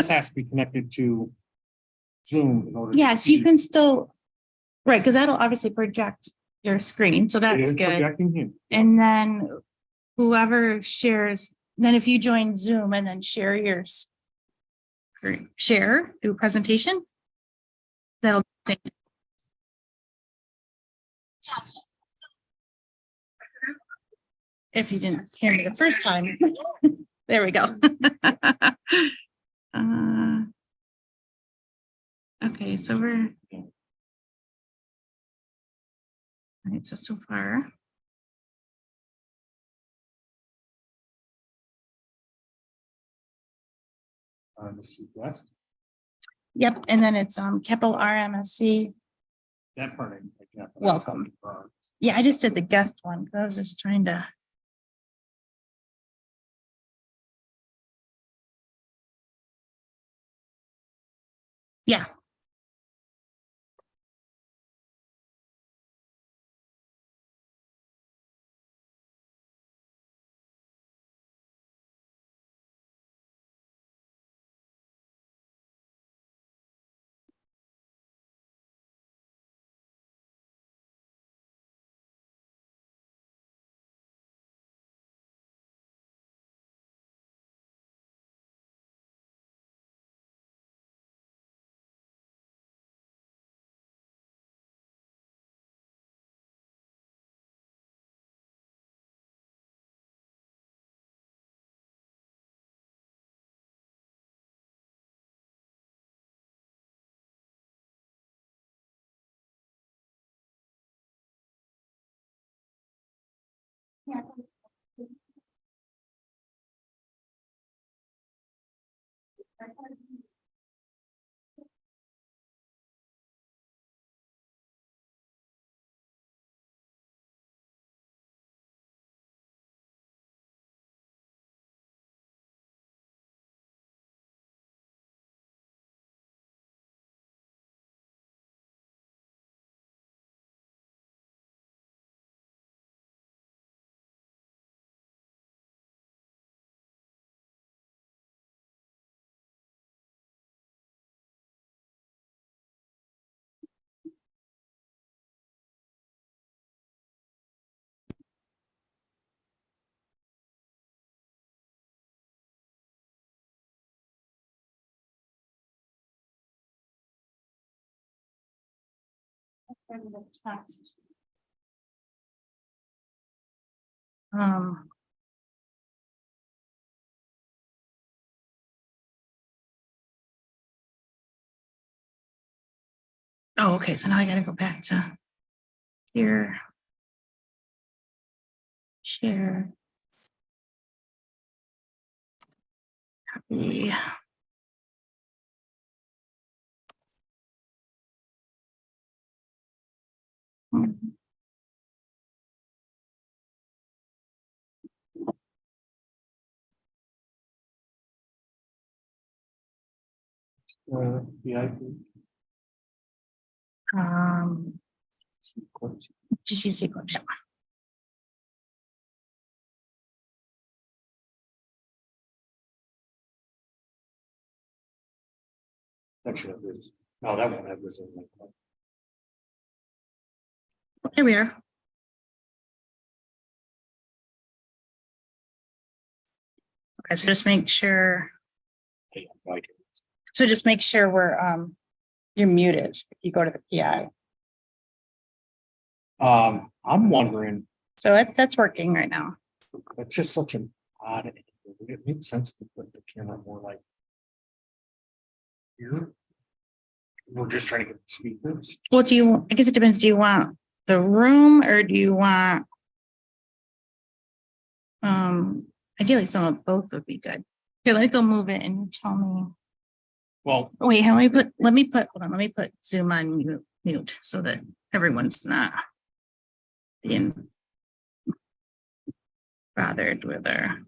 this has to be connected to Zoom in order. to Yes, you see. can still, right, because that'll obviously project your screen, so It that's is good. projecting here. And then whoever shares, then if you join Zoom and then share your share, do a presentation, that'll. If you didn't hear me the first time, there we go. Okay, so we're. All right, so far. West. Yep, and then it's capital RMSC. That part. I get. Welcome. Yeah, I just did the guest one because I was just trying to. Yeah. Yeah. Text. Oh, okay. So now I got to go back to here. Share. Copy. VIP. GC sequence. Section of this. No, that won't have this in like that. Here we are. Okay, so just make sure. Yeah, right. So just make sure we're you're muted if you go to the PI. I'm wondering, So that's working right now. it's just such an odd, it makes sense to put the camera more like here. We're just trying to get the speakers. Well, do you, I guess it depends. Do you want the room or do you want ideally some of both would be good. Here, let me go move it and you tell me. Well, Oh, wait, let me put Zoom on mute so that everyone's not being bothered with their.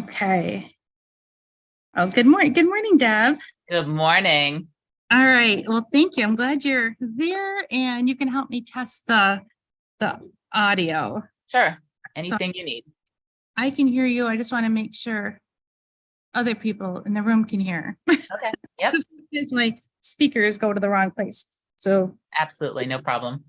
Okay. Oh, good morning. Good morning, Deb. Good morning. All right. Well, thank you. I'm glad you're there and you can help me test the audio. Sure. Anything you need. I can hear you. I just want to make sure other people in the room can hear. Okay. Yep. Sometimes my speakers go to the wrong place. So Absolutely. No problem.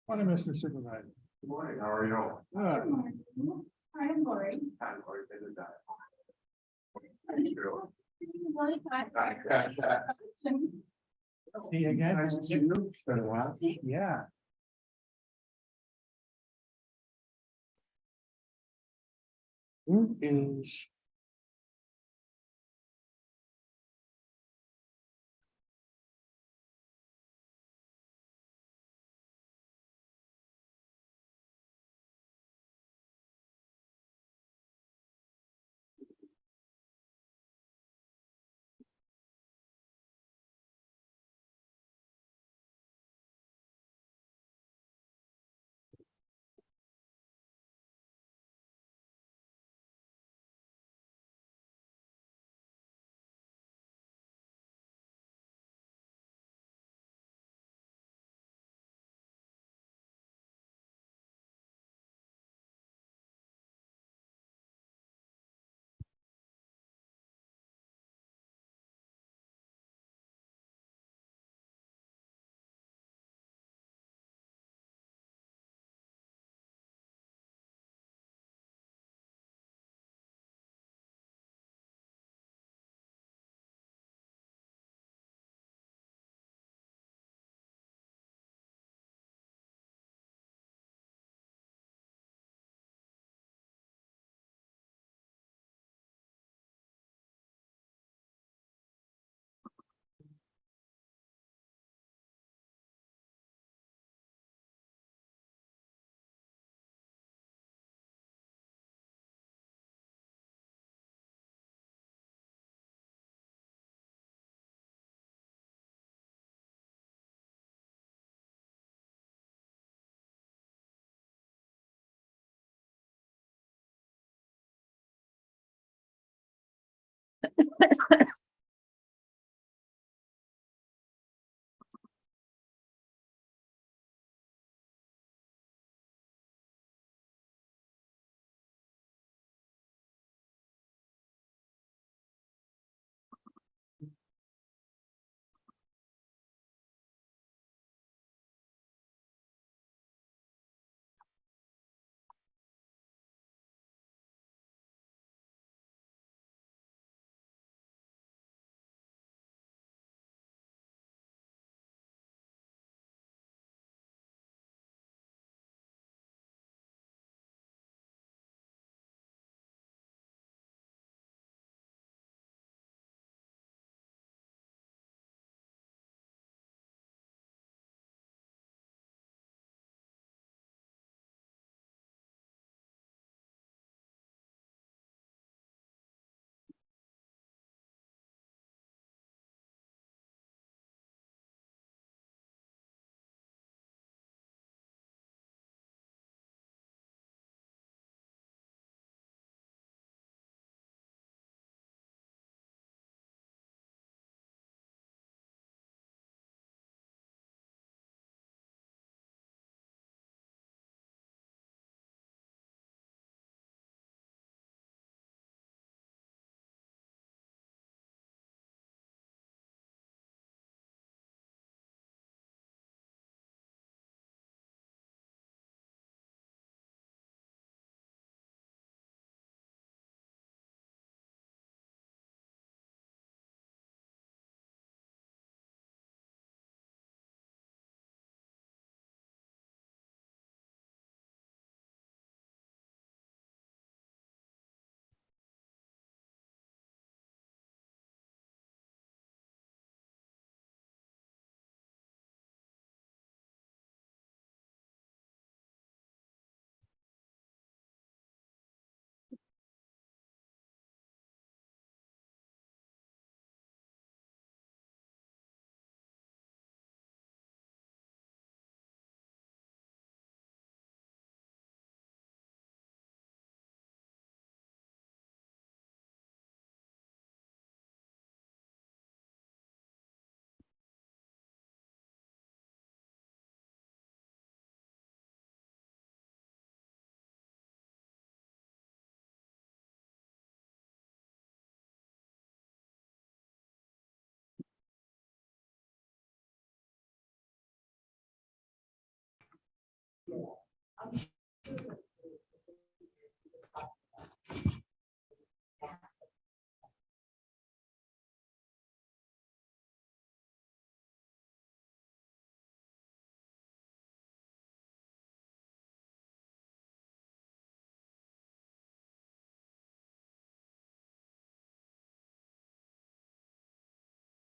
Morning, Mr. Supervisor. Good morning, how are you? Good. I'm Lori. I'm Lori Bennett. See you again. Nice to see you. It's been a while. Yeah. Who is?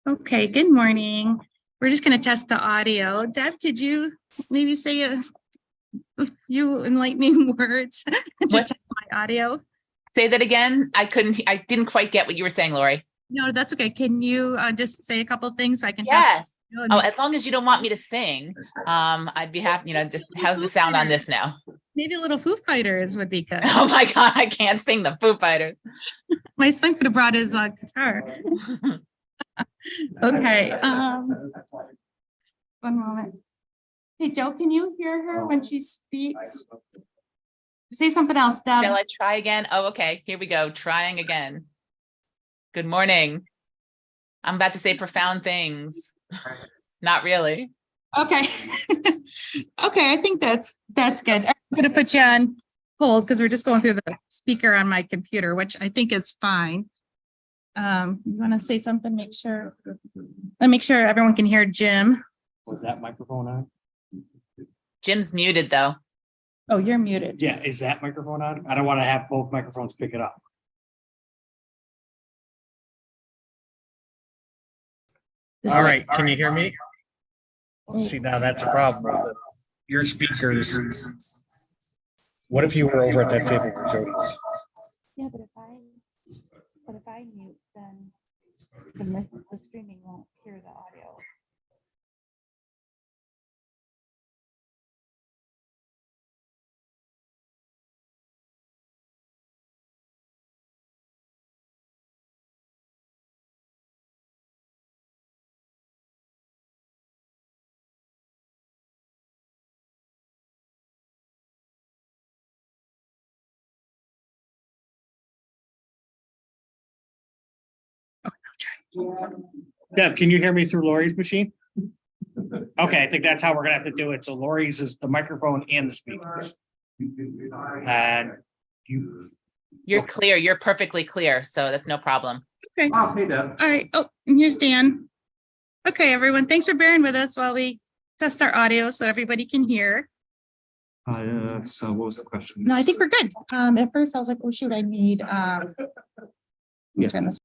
Okay, good morning. We're just going to test the audio. Deb, could you maybe say a few enlightening words to What? test my audio? Say that again. I didn't quite get what you were saying, Lori. No, that's okay. Can you just say a couple of things so I can test? Yes. You and Oh, make as long as you don't want me to sing, I'd be happy, just how's the sound on this now? Maybe a little Foo Fighters would be good. Oh my God, I can't sing the Foo Fighters. My son could have brought his guitar. Okay. One moment. Hey, Joe, can you hear her when she speaks? Say something else, Deb. Shall I try again? Oh, okay. Here we go. Trying again. Good morning. I'm about to say profound things. Not really. Okay. Okay, I think that's good. I'm gonna put you on hold because we're just going through the speaker on my computer, which I think is fine. You want to say something? Make sure everyone can hear Jim. Was that microphone on? Jim's muted though. Oh, you're muted. Yeah, is that microphone on? I don't want to have both microphones pick it up. This All is- right, can you hear me? See, now that's a problem with it. Your speakers. What if you were over at that table where Jody was? Yeah, but if I mute, then the streaming won't hear the audio. Deb, can you hear me through Lori's machine? Okay, I think that's how we're gonna have to do it. So Lori's is the microphone and the speakers. And you. You're clear. You're perfectly clear. So that's no problem. Okay. Oh, hey, Deb. All right. Oh, and here's Dan. Okay, everyone. Thanks for bearing with us while we test our audio so everybody can hear. So what was the question? No, I think we're good. At first I was like, oh shoot, I need let me turn this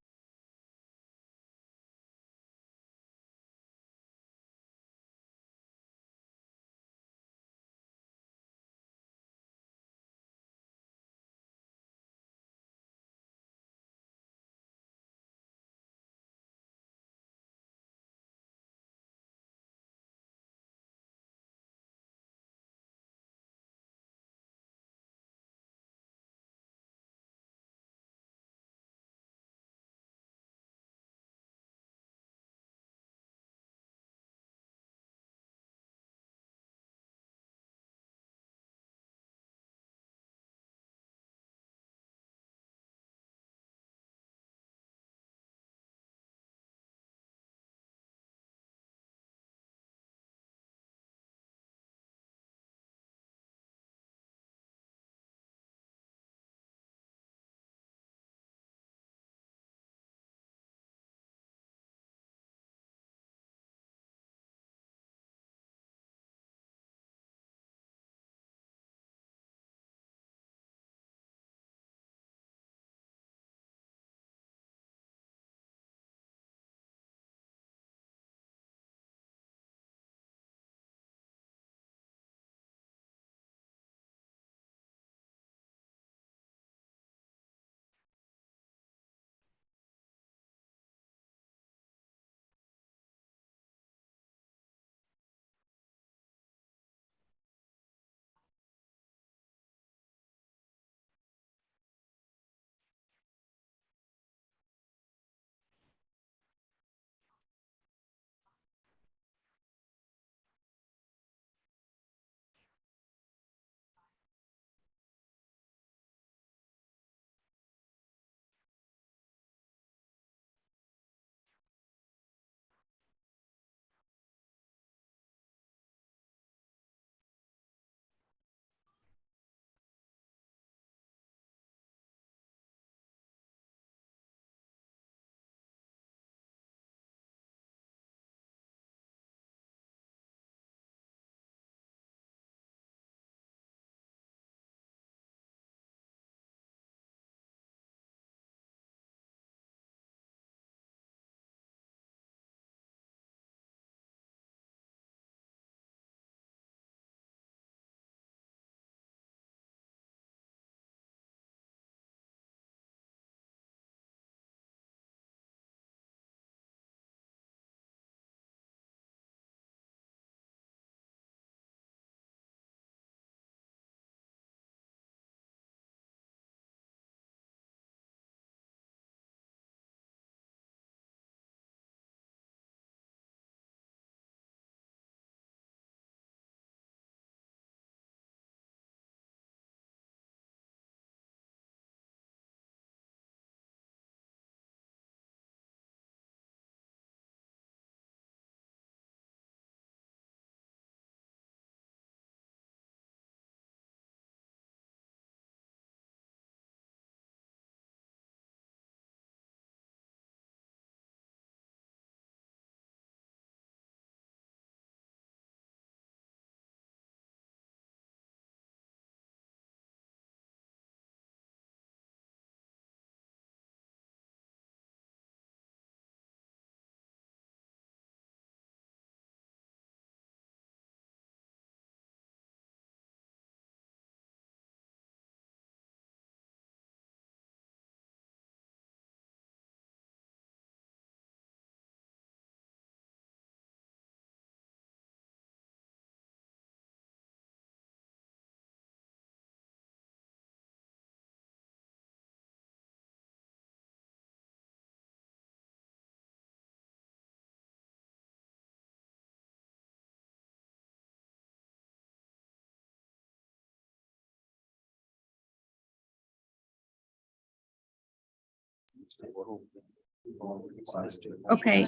Okay.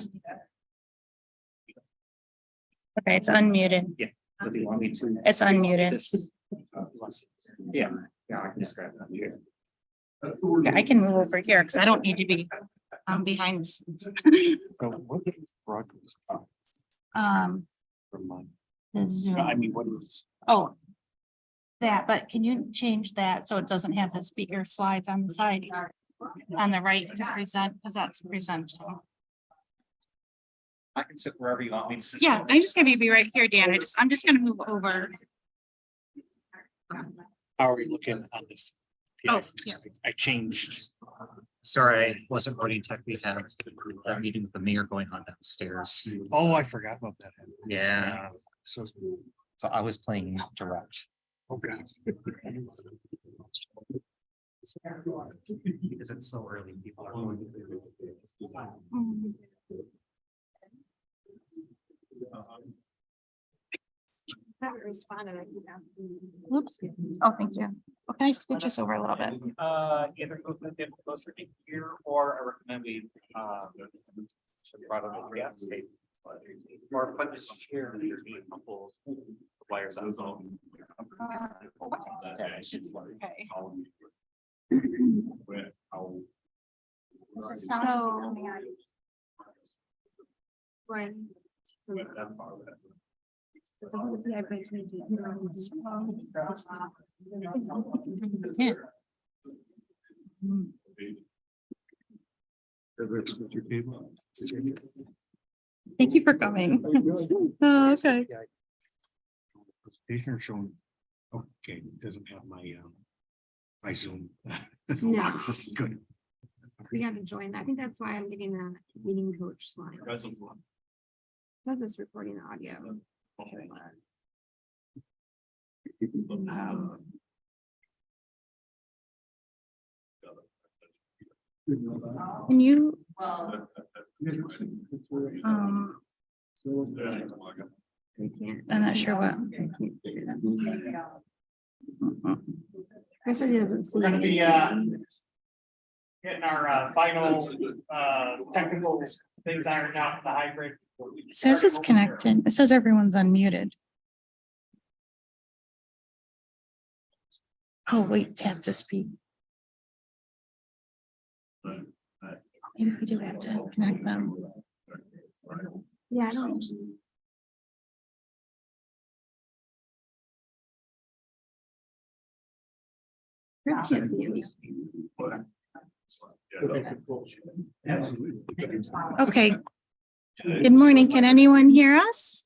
Okay, it's unmuted. So do you want me to? It's unmuted. Yeah, yeah, I can just grab that here. Yeah, I can move over here because I don't need to be behind the scenes. So what is broadcast from mine? The Zoom. I mean, what is? Oh. That, but can you change that so it doesn't have the speaker slides on the side? On the right to present, because that's presenting. I can sit wherever you want me to sit. Yeah, I'm just gonna be right here, Dan. I'm just gonna move over. How are we looking on this? Oh, yeah. I changed. Sorry, I wasn't running tech. We have that meeting with the mayor going on downstairs. Oh, I forgot about that. Yeah, So, so I was playing direct. okay. Because it's so early, people are going. Mm. Oops. Oh, thank you. Okay, I switch this over a little bit. Either closer to here, or I recommend we, should brought it over, yeah, state. Or put this here, and there's a couple wires out. Okay. Yeah. Thank you for coming. Oh, okay. Presentation showing, okay, it doesn't have my, my Zoom. No. Access, good. We got to join. I think that's why I'm getting a meeting coach slide. That's this recording audio. Can you, We can't. I'm not sure what. Chris said he doesn't see We're gonna be, anything. getting our, final, technical things ironed out for the hybrid. It says it's connected. It says everyone's unmuted. Oh, wait, tap to speak. Maybe we do have to connect them. Yeah, I don't. Chris can't see anything. Absolutely. Okay. Good morning. Can anyone hear us?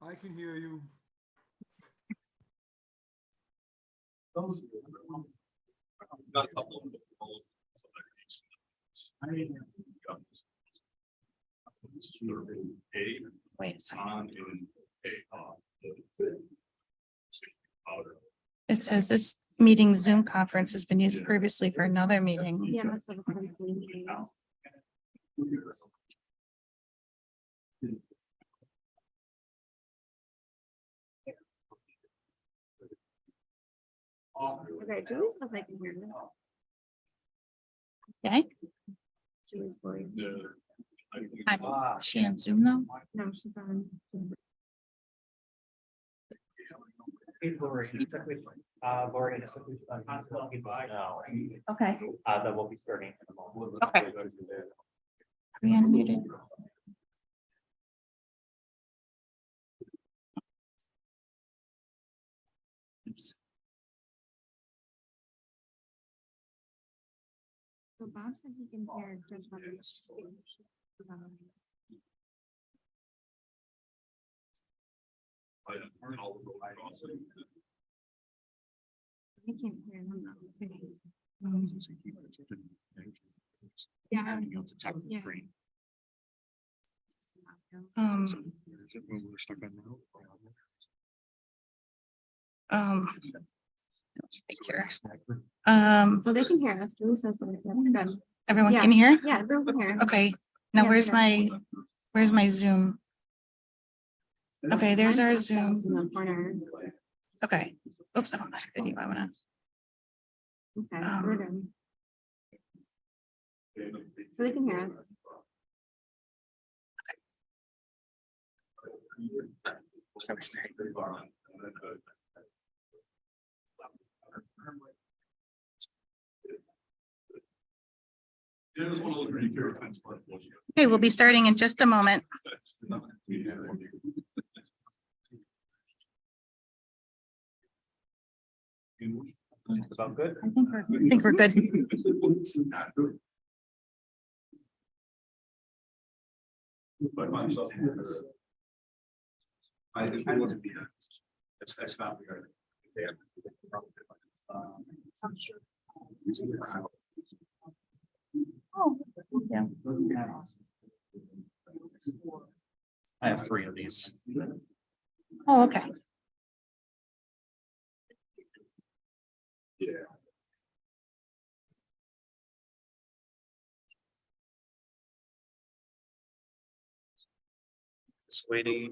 I can hear you. Got a couple of. Wait a second. On in off. It says this meeting Zoom conference has been used previously for another meeting. Yeah, that's what it's thinking. Okay, Julie's stuff I can hear. Okay. Julie's voice. Is she on Zoom though? No, she's on. Lori, Okay. that will be starting. in a moment. Okay. Are we unmuted? Oops. So Bob said he can hear just what I can't hear him. Yeah. Yeah. We're stuck on now. So they can hear us. Julie says that. That's good. Everyone Yeah. can hear? Yeah, everyone can hear. Okay, now Yeah, where's okay. my Zoom? Okay, there's our Mine's up Zoom. in the corner. Okay, oops, I don't have video. I wanna, Okay, so we're good. So they can hear us. So we're starting. Okay, we'll be starting in just a moment. Sound good? I think we're good. I think it wasn't. That's not. Oh, yeah. I have 3 of these. Oh, okay. Yeah. Just waiting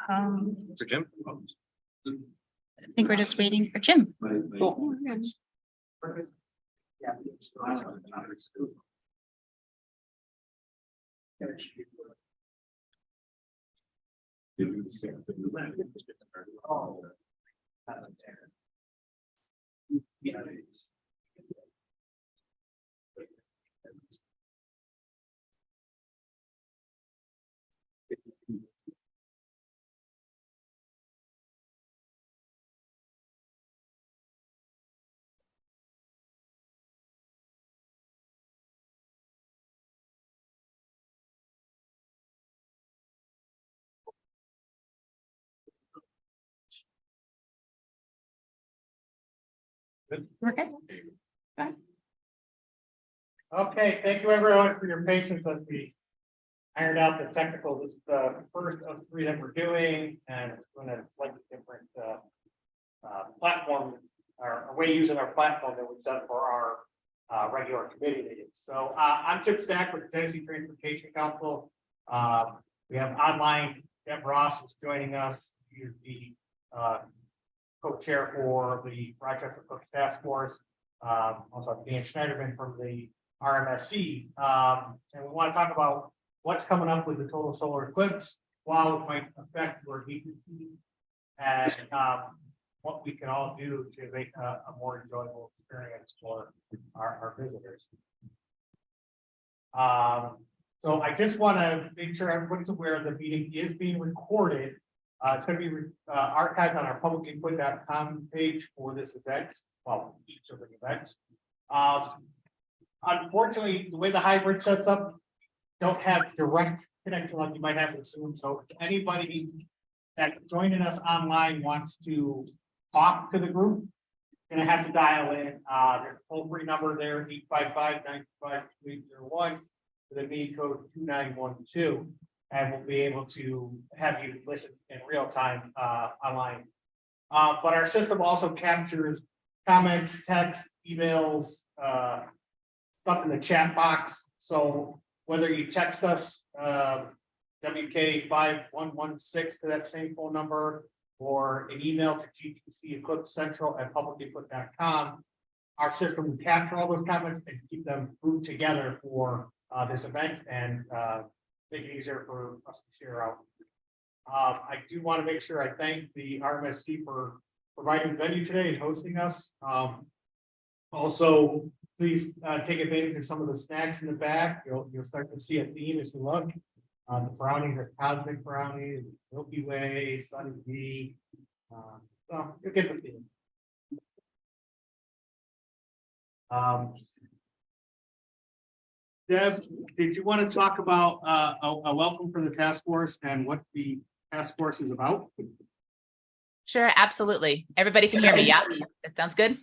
Um, for Jim. I think we're just waiting for Jim. Oh, we're good. We're good. Okay, thank you everyone for your patience as we ironed out the technical. This is the first of 3 that we're doing, and it's going to slightly different platform or way using our platform that we've done for our regular committee meetings. So I'm Chip Stack with the Tennessee Transportation Council. We have online Deb Ross is joining us. She's the co-chair for the Rochester Cooks Task Force. Also Dan Schneiderman from the RMSC. And we want to talk about what's coming up with the total solar eclipse, while it might affect your heat and what we can all do to make a more enjoyable experience for our visitors. So I just want to make sure everybody's aware the meeting is being recorded. It's going to be archived on our publicinput.com page for this event, well, each of the events. Unfortunately, the way the hybrid sets up, don't have direct connection like you might have with Zoom. So if anybody that joining us online wants to talk to the group, gonna have to dial in. There's a toll-free number there, 855-925-2801, with a meeting code 2912. And we'll be able to have you listen in real time online. But our system also captures comments, text, emails, stuff in the chat box. So whether you text us WK5116 to that same phone number, or an email to gtceclipsecentral@publicinput.com, our system will capture all those comments and keep them grouped together for this event and make it easier for us to share out. I do want to make sure I thank the RMSC for providing the venue today and hosting us. Also, please take advantage of some of the snacks in the back. You'll start to see a theme as you look. The brownies are cosmic brownies, Milky Way, Sunny D. So you'll get the theme. Deb, did you want to talk about a welcome for the task force and what the task force is about? Sure, absolutely. Everybody can hear me. Yeah, that sounds good.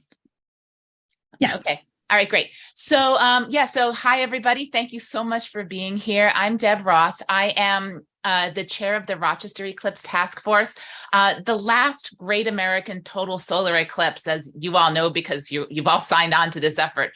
Yes. Okay. All right, great. So, so hi, everybody. Thank you so much for being here. I'm Deb Ross. I am the chair of the Rochester Eclipse Task Force. The last Great American Total Solar Eclipse, as you all know, because you've all signed on to this effort,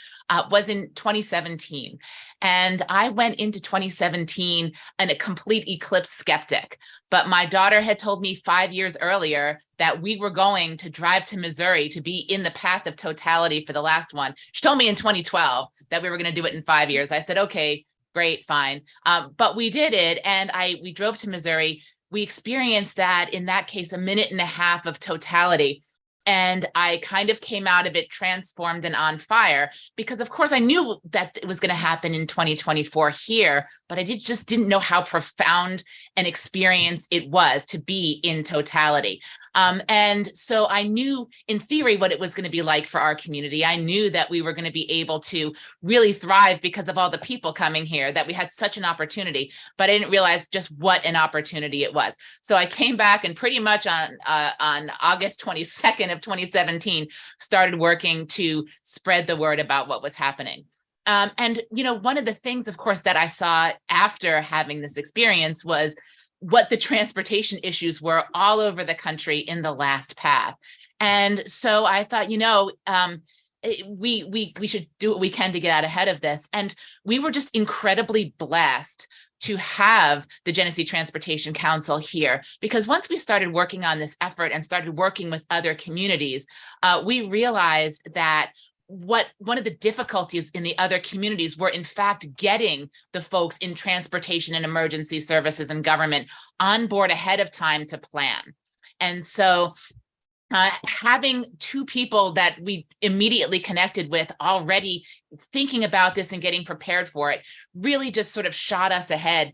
was in 2017. And I went into 2017 a complete Eclipse skeptic. But my daughter had told me 5 years earlier that we were going to drive to Missouri to be in the path of totality for the last one. She told me in 2012 that we were going to do it in 5 years. I said, okay, great, fine. But we did it. And we drove to Missouri. We experienced that, in that case, 1.5 minutes of totality. And I kind of came out of it transformed and on fire, because of course I knew that it was going to happen in 2024 here, but I just didn't know how profound an experience it was to be in totality. And so I knew in theory what it was going to be like for our community. I knew that we were going to be able to really thrive because of all the people coming here, that we had such an opportunity, but I didn't realize just what an opportunity it was. So I came back and pretty much on August 22nd of 2017, started working to spread the word about what was happening. And, you know, one of the things, of course, that I saw after having this experience was what the transportation issues were all over the country in the last path. And so I thought, you know, we should do what we can to get out ahead of this. And we were just incredibly blessed to have the Genesee Transportation Council here, because once we started working on this effort and started working with other communities, we realized that one of the difficulties in the other communities were in fact getting the folks in transportation and emergency services and government on board ahead of time to plan. And so having two people that we immediately connected with already thinking about this and getting prepared for it really just sort of shot us ahead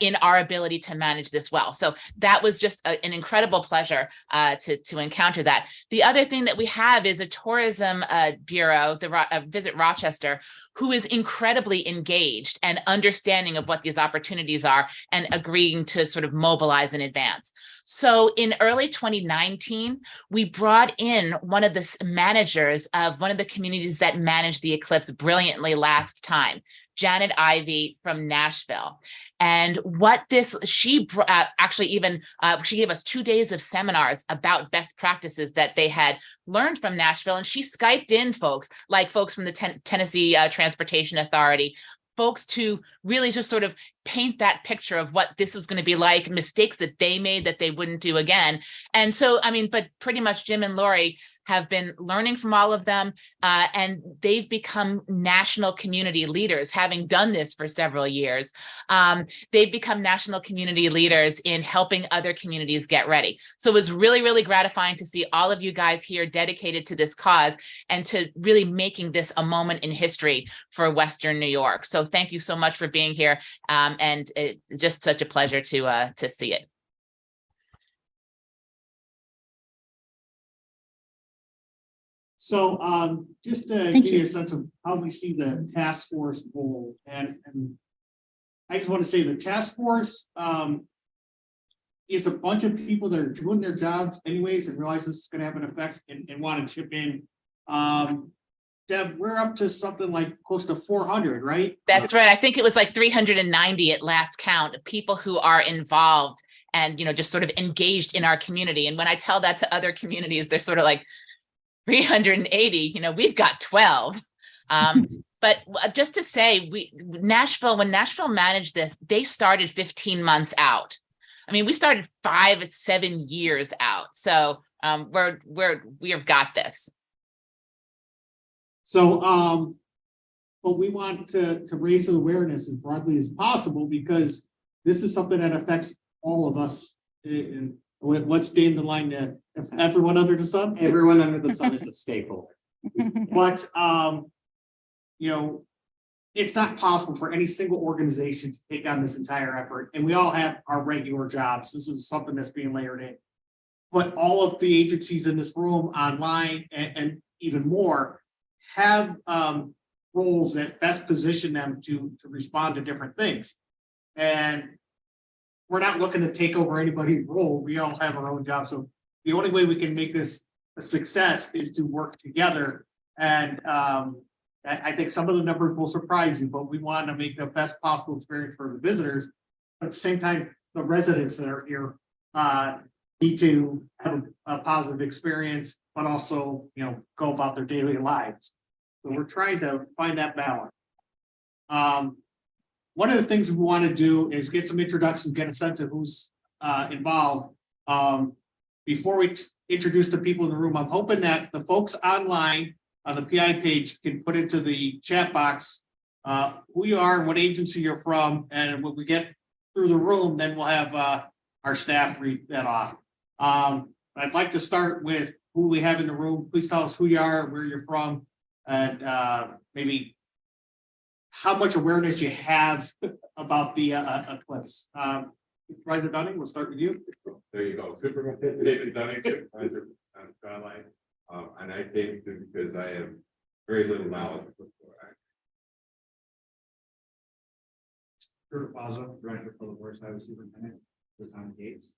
in our ability to manage this well. So that was just an incredible pleasure to encounter that. The other thing that we have is a tourism bureau, the Visit Rochester, who is incredibly engaged and understanding of what these opportunities are and agreeing to sort of mobilize in advance. So in early 2019, we brought in one of the managers of one of the communities that managed the Eclipse brilliantly last time, Janet Ivy from Nashville. And what this, she actually even, she gave us 2 days of seminars about best practices that they had learned from Nashville. And she Skyped in folks, like folks from the Tennessee Transportation Authority, folks to really just sort of paint that picture of what this was going to be like, mistakes that they made that they wouldn't do again. And so, I mean, but pretty much Jim and Lori have been learning from all of them, and they've become national community leaders, having done this for several years. They've become national community leaders in helping other communities get ready. So it was really, really gratifying to see all of you guys here dedicated to this cause and to really making this a moment in history for Western New York. So thank you so much for being here, and it's just such a pleasure to see it. So just to Thank give you you. a sense of how we see the task force role, and I just want to say the task force is a bunch of people that are doing their jobs anyways and realize this is going to have an effect and want to chip in. Deb, we're up to something like close to 400, right? That's right. I think it was like 390 at last count of people who are involved and, you know, just sort of engaged in our community. And when I tell that to other communities, they're sort of like, 380, you know, we've got 12. But just to say, when Nashville managed this, they started 15 months out. I mean, we started 5-7 years out. So we've got this. So but we want to raise the awareness as broadly as possible, because this is something that affects all of us. And what's Dave the line that everyone under the sun? Everyone under the sun is a stakeholder. But you know, it's not possible for any single organization to take on this entire effort, and we all have our regular jobs. This is something that's being layered in. But all of the agencies in this room, online, and even more, have roles that best position them to respond to different things. And we're not looking to take over anybody's role. We all have our own job. So the only way we can make this a success is to work together. And I think some of the numbers will surprise you, but we want to make the best possible experience for the visitors. But at the same time, the residents that are here need to have a positive experience, but also, you know, go about their daily lives. So we're trying to find that balance. one of the things we want to do is get some introductions, get a sense of who's involved. Before we introduce the people in the room, I'm hoping that the folks online on the PI page can put into the chat box who you are and what agency you're from, and when we get through the room, then we'll have our staff read that off. I'd like to start with who we have in the room. Please tell us who you are, where you're from, and maybe how much awareness you have about the Eclipse. Supervisor Dunning, we'll start with you. There you go. Superintendent David Dunning, supervisor on Skyline. And I came to because I have very little knowledge. Kurt Plaza, Director of Public Works, Highway Superintendent, with Tom Gates.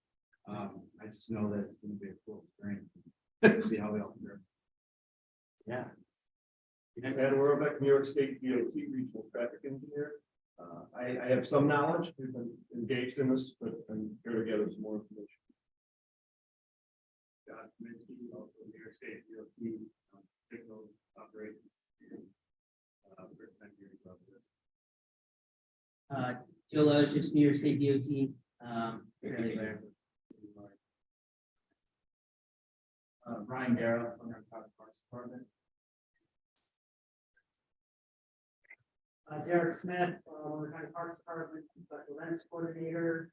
I just know that it's gonna be a cool experience. To see how we all do. Yeah. And Warbeck, New York State DOT Regional Traffic Engineer. I have some knowledge, we've been engaged in this, but I'm here to gather some more information. John Kaminsky, also New York State DOT signal operations. First time hearing about this. Joe Loesch, just New York State DOT, fairly rare. Brian Darrow from our Parks Department. Derek Smith, County Parks Department, Special Events Coordinator,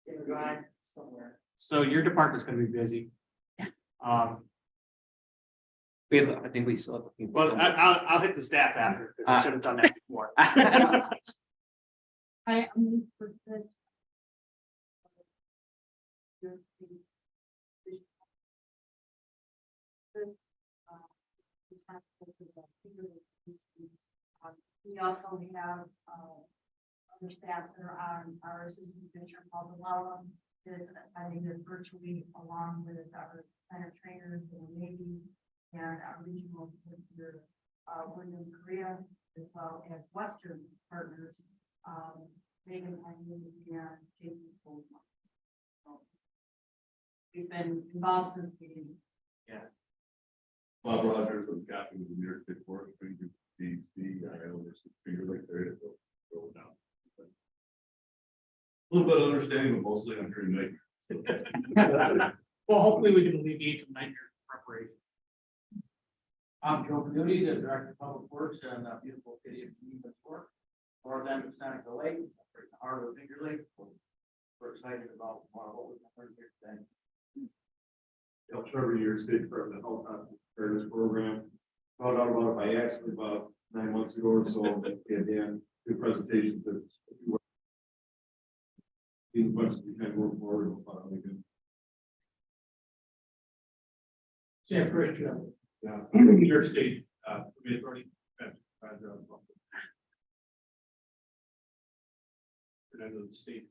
in the drive somewhere. So your department's gonna be busy. We have, I think we still have a few. Well, I'll hit the staff after, because I should have done that before. I am for the. We also have other staff that are on our assistant commissioner called the Wellum is attending this virtually along with our center trainers in the Navy and our regional commissioner William Korea, as well as Western partners, Megan and Jason Coleman. So we've been involved since the beginning. Bob Rogers, I'm captain of the New York State Forest Ranger, DC. I own this Finger Lake area, so go down. A little bit of understanding, but mostly I'm here tonight. Well, hopefully we can alleviate some nightmare preparation. I'm Joe Benuti, the Director of Public Works in the beautiful city of Geneva, York. Or then to Seneca Lake, in the heart of Finger Lake. We're excited about what we're going to here today. Trevor, New York State Department of Health Fairness Program. Found out about it by accident about 9 months ago or so. And then two presentations that these bunches we can work forward. Sam Christian. New York State, Authority. End of the state.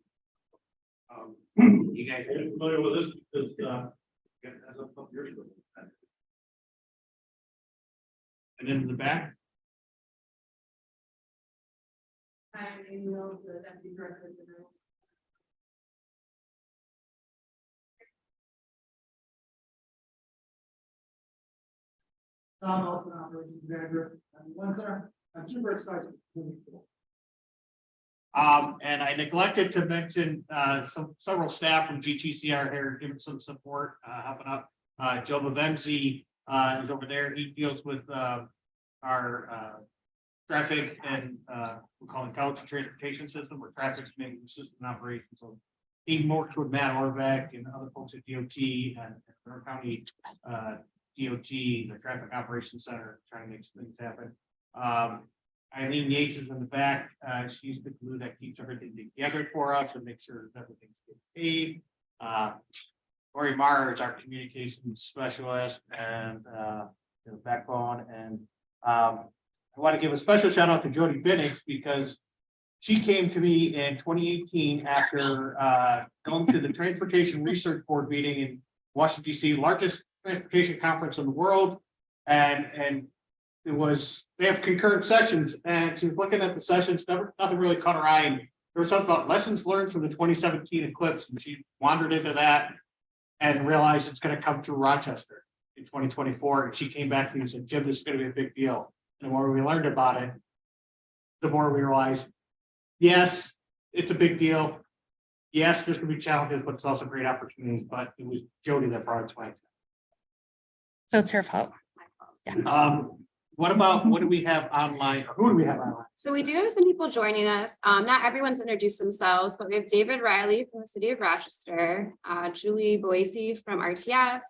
You guys, I'm familiar with this because, as a couple years ago. and then in the back, I'm Amy Mills, the deputy director of the group. Tom Olson, operations manager, and Windsor. I'm super excited. and I neglected to mention several staff from GTCR here giving some support, helping out. Joe Bavenzi is over there. He deals with our traffic and we call it intelligent transportation system, or traffic management system operations. So he works with Matt Orbeck and other folks at DOT and our county DOT, the traffic operations center, trying to make some things happen. Eileen Yates is in the back. She's the glue that keeps everything together for us and make sure that everything's getting paid. Lori Marr is our communications specialist and backbone. And I want to give a special shout out to Jody Binnix because she came to me in 2018 after going to the Transportation Research Board meeting in Washington, DC, largest transportation conference in the world. And it was, they have concurrent sessions and she was looking at the sessions, nothing really caught her eye. And there was something about lessons learned from the 2017 Eclipse, and she wandered into that and realized it's going to come through Rochester in 2024. And she came back to me and said, Jim, this is going to be a big deal. And when we learned about it, the more we realize, yes, it's a big deal. Yes, there's gonna be challenges, but it's also great opportunities, but it was Jody that brought it to my. So it's her fault. What do we have online, or who do we have online? So we do have some people joining us. Not everyone's introduced themselves, but we have David Riley from the city of Rochester, Julie Boise from RTS,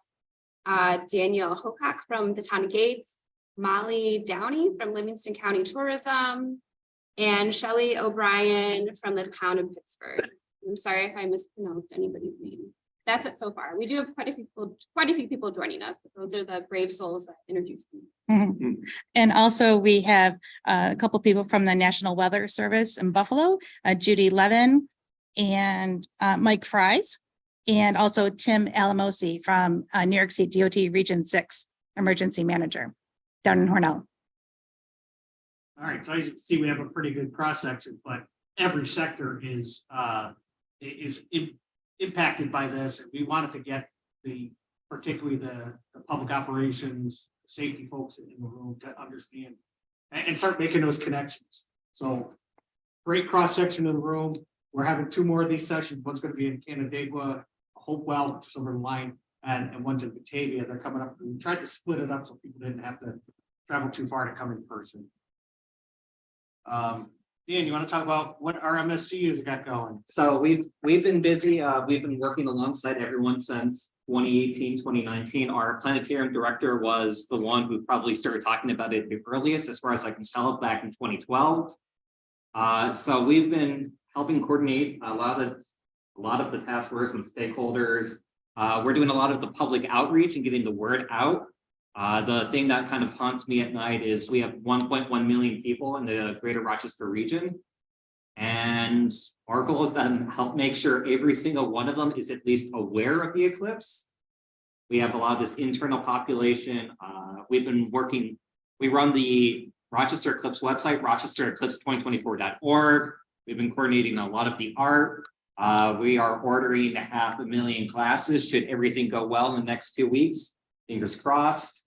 Daniel Hocock from the town of Gates, Molly Downey from Livingston County Tourism, and Shelley O'Brien from the town of Pittsburgh. I'm sorry if I mispronounced anybody's name. That's it so far. We do have quite a few people joining us, but those are the brave souls that introduced them. Mhm. And also we have a couple people from the National Weather Service in Buffalo, Judy Levin and Mike Fries, and also Tim Alamosi from New York State DOT Region 6 Emergency Manager down in Hornell. All right, so as you can see, we have a pretty good cross section, but every sector is impacted by this, and we wanted to get particularly the public operations, safety folks in the room to understand and start making those connections. So great cross section of the room. We're having 2 more of these sessions. One's going to be in Canandaigua, Hopewell, which is over the line, and one's in Batavia. They're coming up. We tried to split it up so people didn't have to travel too far to come in person. Dan, you want to talk about what RMSC has got going? So we've been busy. We've been working alongside everyone since 2018, 2019. Our planetarium director was the one who probably started talking about it the earliest, as far as I can tell, back in 2012. So we've been helping coordinate a lot of the task force and stakeholders. We're doing a lot of the public outreach and getting the word out. The thing that kind of haunts me at night is we have 1.1 million people in the greater Rochester region. And our goal is to help make sure every single one of them is at least aware of the eclipse. We have a lot of this internal population. We've been working, we run the Rochester Eclipse website, rochestereclipse2024.org. We've been coordinating a lot of the art. We are ordering 500,000 classes should everything go well in the next 2 weeks. Fingers crossed.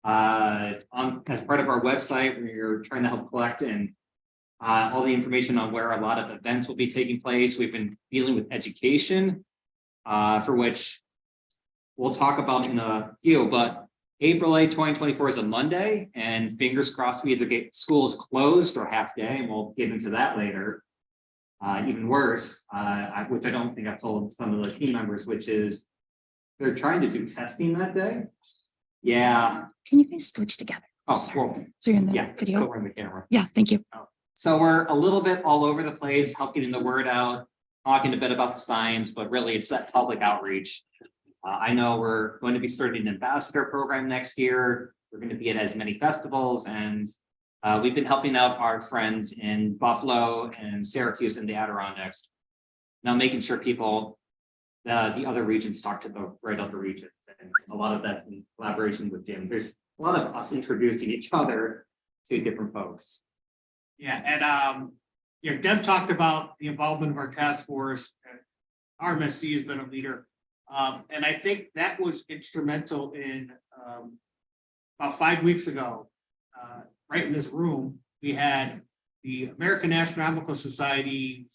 As part of our website, we're trying to help collect and all the information on where a lot of events will be taking place. We've been dealing with education, for which we'll talk about in a few, but April 8, 2024 is a Monday, and fingers crossed we either get schools closed or half day, and we'll get into that later. Even worse, which I don't think I've told some of the team members, which is they're trying to do testing that day. Yeah. Can you guys scooch together? Oh, Sorry. well, So you're in the yeah, video? so we're in the camera. Yeah, thank you. So we're a little bit all over the place, helping the word out, talking a bit about the science, but really it's that public outreach. I know we're going to be starting an ambassador program next year. We're going to be at as many festivals, and we've been helping out our friends in Buffalo and Syracuse and the Adirondacks. Now making sure people, the other regions talk to the right other regions, and a lot of that's in collaboration with Jim. There's a lot of us introducing each other to different folks. Yeah, and Deb talked about the involvement of our task force. RMSC has been a leader, and I think that was instrumental in about 5 weeks ago. Right in this room, we had the American Astronomical Society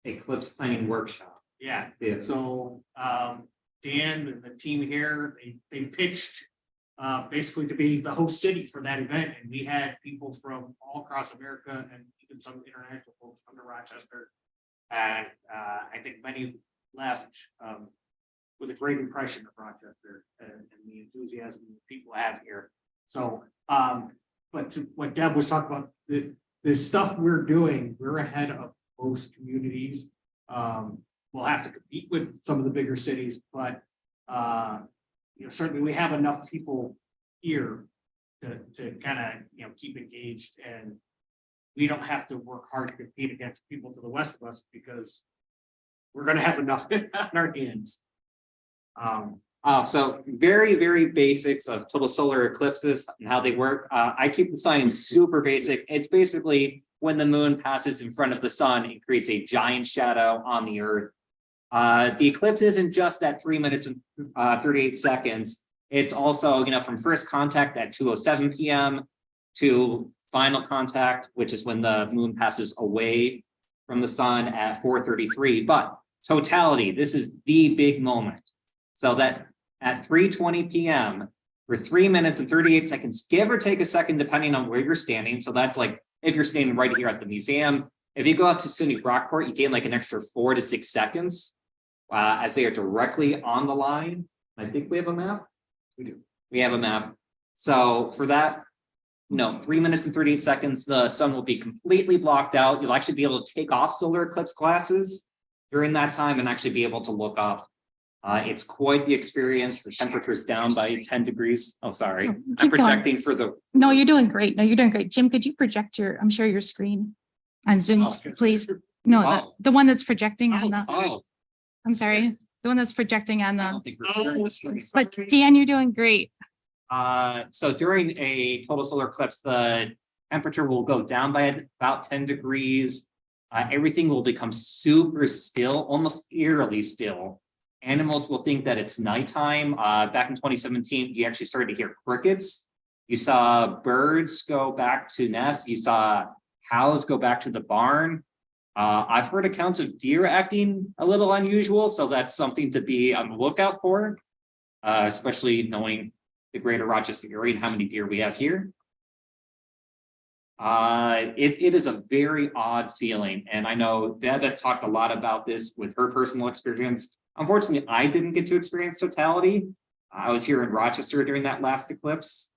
Eclipse planning workshop. Yeah, Yeah. so Dan and the team here, they pitched basically to be the host city for that event, and we had people from all across America and even some international folks come to Rochester, and I think many left with a great impression of Rochester and the enthusiasm people have here. So, but to what Deb was talking about, the stuff we're doing, we're ahead of most communities. We'll have to compete with some of the bigger cities, but certainly we have enough people here to kind of keep engaged, and we don't have to work hard to compete against people to the west of us because we're going to have enough on our hands. So very, very basics of total solar eclipses and how they work. I keep the science super basic. It's basically when the moon passes in front of the sun, it creates a giant shadow on the earth. The eclipse isn't just at 3 minutes and 38 seconds. It's also, from first contact at 2:07 p.m. to final contact, which is when the moon passes away from the sun at 4:33. But totality, this is the big moment. So that at 3:20 p.m. for 3 minutes and 38 seconds, give or take a second, depending on where you're standing. So that's like if you're standing right here at the museum. If you go out to SUNY Brockport, you gain like an extra 4 to 6 seconds as they are directly on the line. I think we have a map. We do. We have a map. So for that, 3 minutes and 38 seconds, the sun will be completely blocked out. You'll actually be able to take off solar eclipse glasses during that time and actually be able to look up. It's quite the experience. The temperature is down by 10 degrees. Oh, sorry. Oh, I'm keep going. projecting for the. No, you're doing great. No, you're doing great. Jim, could you project I'm sure your screen on Zoom, Oh, please? No, Oh. the one that's projecting on the, Oh, I'm sorry, the one that's projecting on I the, don't think we're sharing the screen. but Dan, you're doing great. So during a total solar eclipse, the temperature will go down by about 10 degrees. Everything will become super still, almost eerily still. Animals will think that it's nighttime. Back in 2017, you actually started to hear crickets. You saw birds go back to nests. You saw cows go back to the barn. I've heard accounts of deer acting a little unusual, so that's something to be on the lookout for, especially knowing the greater Rochester area and how many deer we have here. It is a very odd feeling, and I know Deb has talked a lot about this with her personal experience. Unfortunately, I didn't get to experience totality. I was here in Rochester during that last eclipse.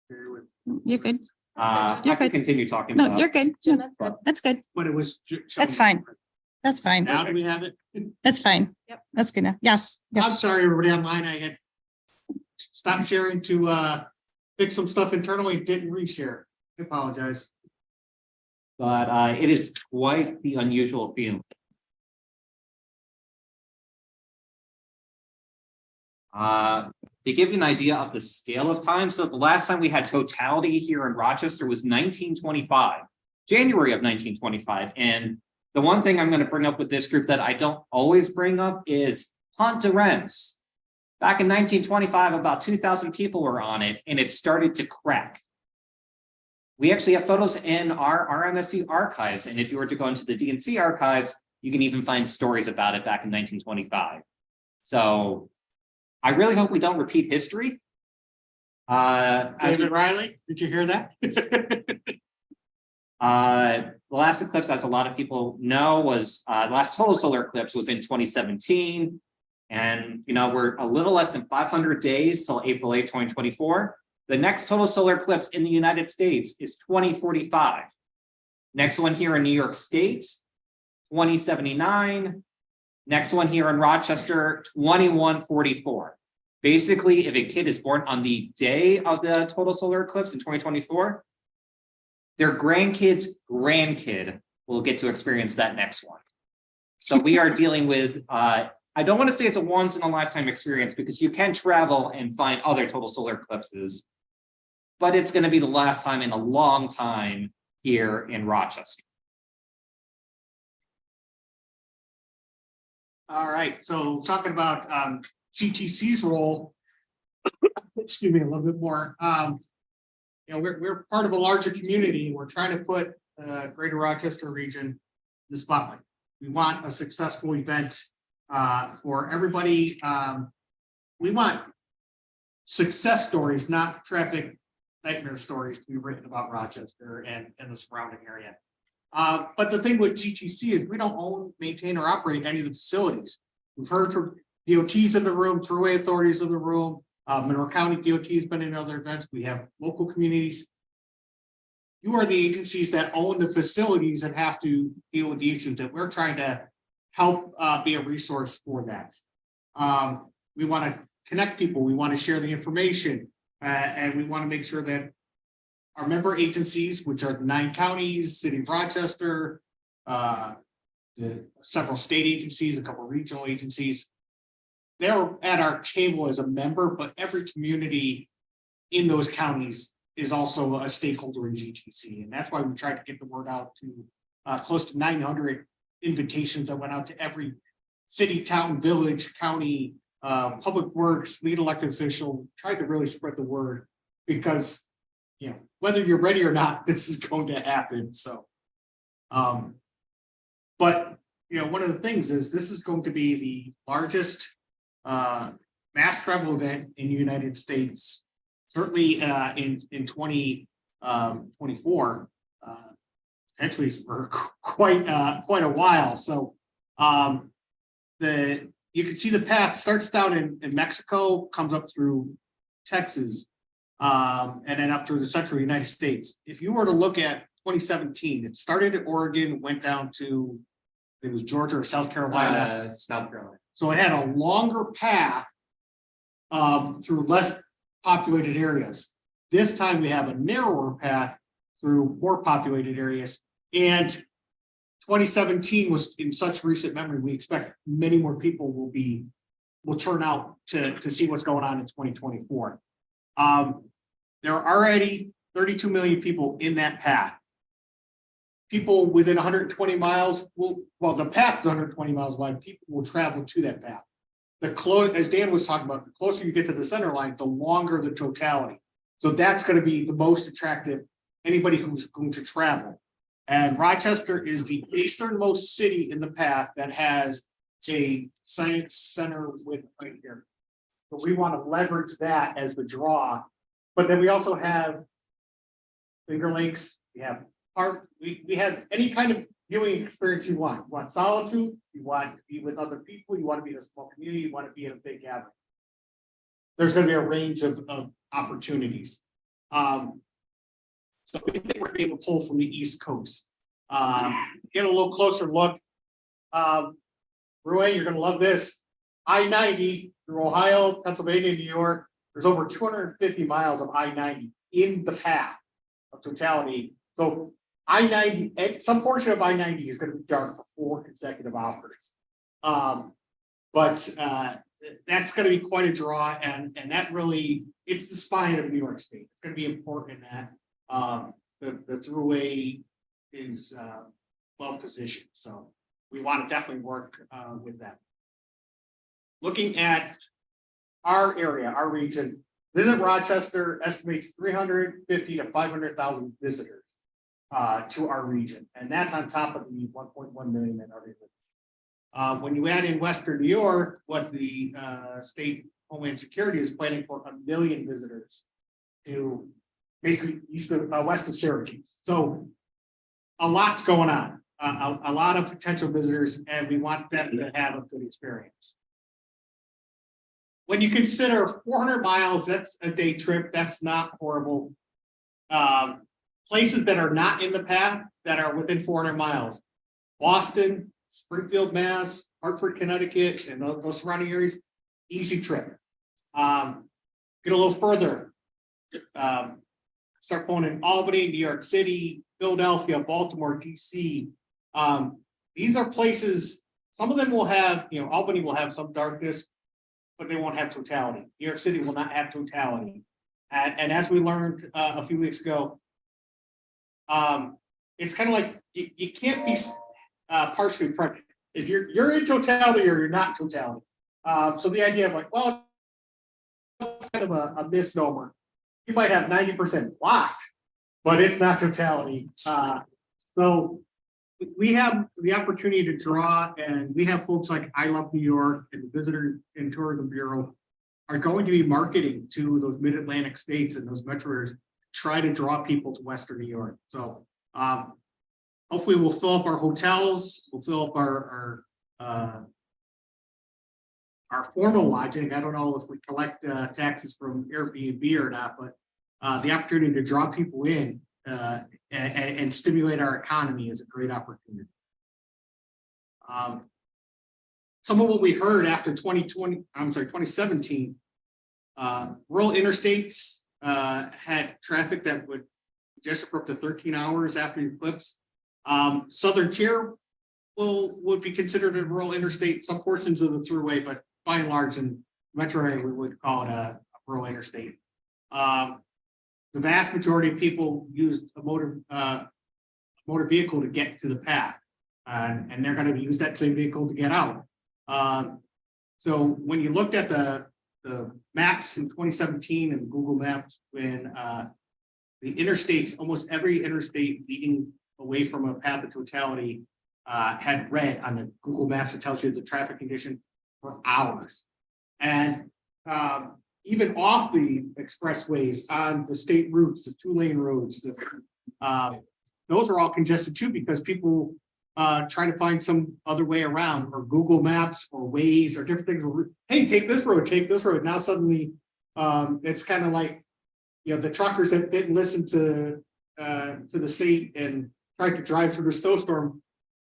You're good. I You're can good. continue talking No, about. you're good. Jim, that's good. That's good. But it was. That's fine. That's fine. Now do we have it? That's fine. Yep. That's good enough. Yes, I'm yes. sorry, everybody online. I had stopped sharing to fix some stuff internally, didn't reshare. I apologize. But it is quite the unusual feeling. To give you an idea of the scale of time, so the last time we had totality here in Rochester was 1925, January of 1925. And the one thing I'm going to bring up with this group that I don't always bring up is Pont de Rennes. Back in 1925, about 2,000 people were on it, and it started to crack. We actually have photos in our RMSC archives, and if you were to go into the DNC archives, you can even find stories about it back in 1925. So I really hope we don't repeat history. David Riley, did you hear that? The last eclipse, as a lot of people know, was the last total solar eclipse was in 2017. And, we're a little less than 500 days till April 8, 2024. The next total solar eclipse in the United States is 2045. Next one here in New York State, 2079. Next one here in Rochester, 2144. Basically, if a kid is born on the day of the total solar eclipse in 2024, their grandkid's grandkid will get to experience that next one. So we are dealing with, I don't want to say it's a once in a lifetime experience because you can travel and find other total solar eclipses, but it's going to be the last time in a long time here in Rochester. All right, so talking about GTC's role, excuse me, a little bit more. We're part of a larger community. We're trying to put Greater Rochester region in the spotlight. We want a successful event for everybody. We want success stories, not traffic nightmare stories, to be written about Rochester and the surrounding area. But the thing with GTC is we don't own, maintain, or operate any of the facilities. We've heard from DOTs in the room, throughway authorities in the room. Monroe County DOT has been in other events. We have local communities. You are the agencies that own the facilities and have to deal with the issues that we're trying to help be a resource for that. We want to connect people. We want to share the information, and we want to make sure that our member agencies, which are the 9 counties, City of Rochester, the several state agencies, a couple of regional agencies, they're at our table as a member, but every community in those counties is also a stakeholder in GTC. And that's why we tried to get the word out to close to 900 invitations that went out to every city, town, village, county, public works, lead elected official, tried to really spread the word because, whether you're ready or not, this is going to happen, so. But, one of the things is this is going to be the largest mass travel event in the United States, certainly in 2024, potentially for quite a while. So you can see the path starts down in Mexico, comes up through Texas, and then up through the central United States. If you were to look at 2017, it started at Oregon, went down to, it was Georgia or South Carolina. South Carolina. So it had a longer path through less populated areas. This time we have a narrower path through more populated areas. And 2017 was in such recent memory, we expect many more people will turn out to see what's going on in 2024. There are already 32 million people in that path. People within 120 miles the path is 120 miles wide, people will travel to that path. As Dan was talking about, the closer you get to the center line, the longer the totality. So that's going to be the most attractive, anybody who's going to travel. And Rochester is the easternmost city in the path that has a science center with right here. So we want to leverage that as the draw. But then we also have Finger Lakes, we have park, we have any kind of viewing experience you want. You want solitude, you want to be with other people, you want to be in a small community, you want to be in a big gathering. There's going to be a range of opportunities. So we think we're able to pull from the East Coast. Get a little closer look. Roy, you're going to love this. I-90 through Ohio, Pennsylvania, New York. There's over 250 miles of I-90 in the path of totality. So I-90, some portion of I-90 is going to be dark for 4 consecutive hours. But that's going to be quite a draw, and that really, it's the spine of New York State. It's going to be important in that the thruway is well positioned. So we want to definitely work with that. Looking at our area, our region, Visit Rochester estimates 350 to 500,000 visitors to our region, and that's on top of the 1.1 million that already live. When you add in Western New York, what the state Homeland Security is planning for 1 million visitors to basically west of Syracuse. So a lot's going on, a lot of potential visitors, and we want them to have a good experience. When you consider 400 miles, that's a day trip. That's not horrible. Places that are not in the path that are within 400 miles: Boston, Springfield, Mass, Hartford, Connecticut, and those surrounding areas, easy trip. Get a little further. Start going in Albany, New York City, Philadelphia, Baltimore, DC. These are places, some of them will have, Albany will have some darkness, but they won't have totality. New York City will not have totality. And as we learned a few weeks ago, it's kind of like you can't be partially pregnant. If you're in totality or you're not in totality. So the idea of like, well, it's kind of a misnomer. You might have 90% lost, but it's not totality. So we have the opportunity to draw, and we have folks like I Love New York and the Visitor and Tourism Bureau are going to be marketing to those mid-Atlantic states and those metro areas, try to draw people to Western New York. So hopefully we'll fill up our hotels, we'll fill up our formal lodging. I don't know if we collect taxes from Airbnb or not, but the opportunity to draw people in and stimulate our economy is a great opportunity. Some of what we heard after 2017, rural interstates had traffic that would just for up to 13 hours after the eclipse. Southern Tier would be considered a rural interstate, some portions of the thruway, but by and large in metro area, we would call it a rural interstate. The vast majority of people used a motor vehicle to get to the path, and they're going to use that same vehicle to get out. So when you looked at the the maps in 2017 and the Google Maps when the interstates, almost every interstate leading away from a path of totality had red on the Google Maps that tells you the traffic condition for hours. And even off the expressways on the state routes, the 2-lane roads, those are all congested too because people try to find some other way around, or Google Maps or Waze or different things. Hey, take this road, take this road. Now suddenly it's kind of like, you know, the truckers that didn't listen to the state and tried to drive through the snowstorm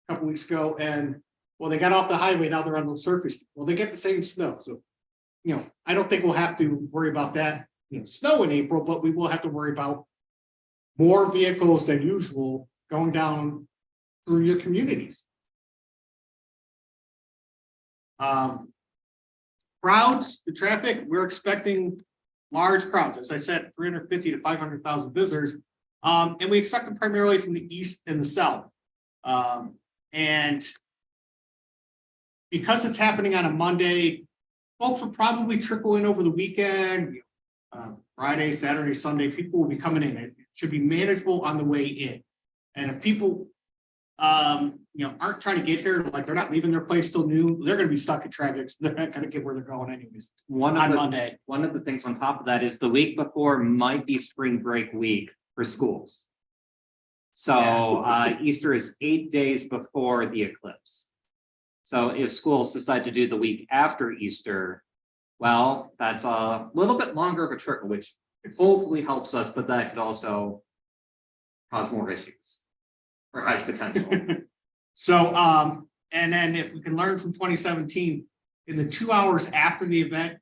a couple weeks ago, and well, they got off the highway, now they're on the surface. Well, they get the same snow. So, you know, I don't think we'll have to worry about that, you know, snow in April, but we will have to worry about more vehicles than usual going down through your communities. Crowds, the traffic, we're expecting large crowds. As I said, 350 to 500,000 visitors. And we expect them primarily from the east and the south. And because it's happening on a Monday, folks will probably trickle in over the weekend. Friday, Saturday, Sunday, people will be coming in. It should be manageable on the way in. And if people you know, aren't trying to get here, like they're not leaving their place till noon, they're going to be stuck in traffic. So they're not going to get where they're going anyways. Monday. One of the things on top of that is the week before might be spring break week for schools. So Easter is 8 days before the eclipse. So if schools decide to do the week after Easter, well, that's a little bit longer of a trickle, which hopefully helps us, but that could also cause more issues or has potential. So, and then if we can learn from 2017, in the 2 hours after the event,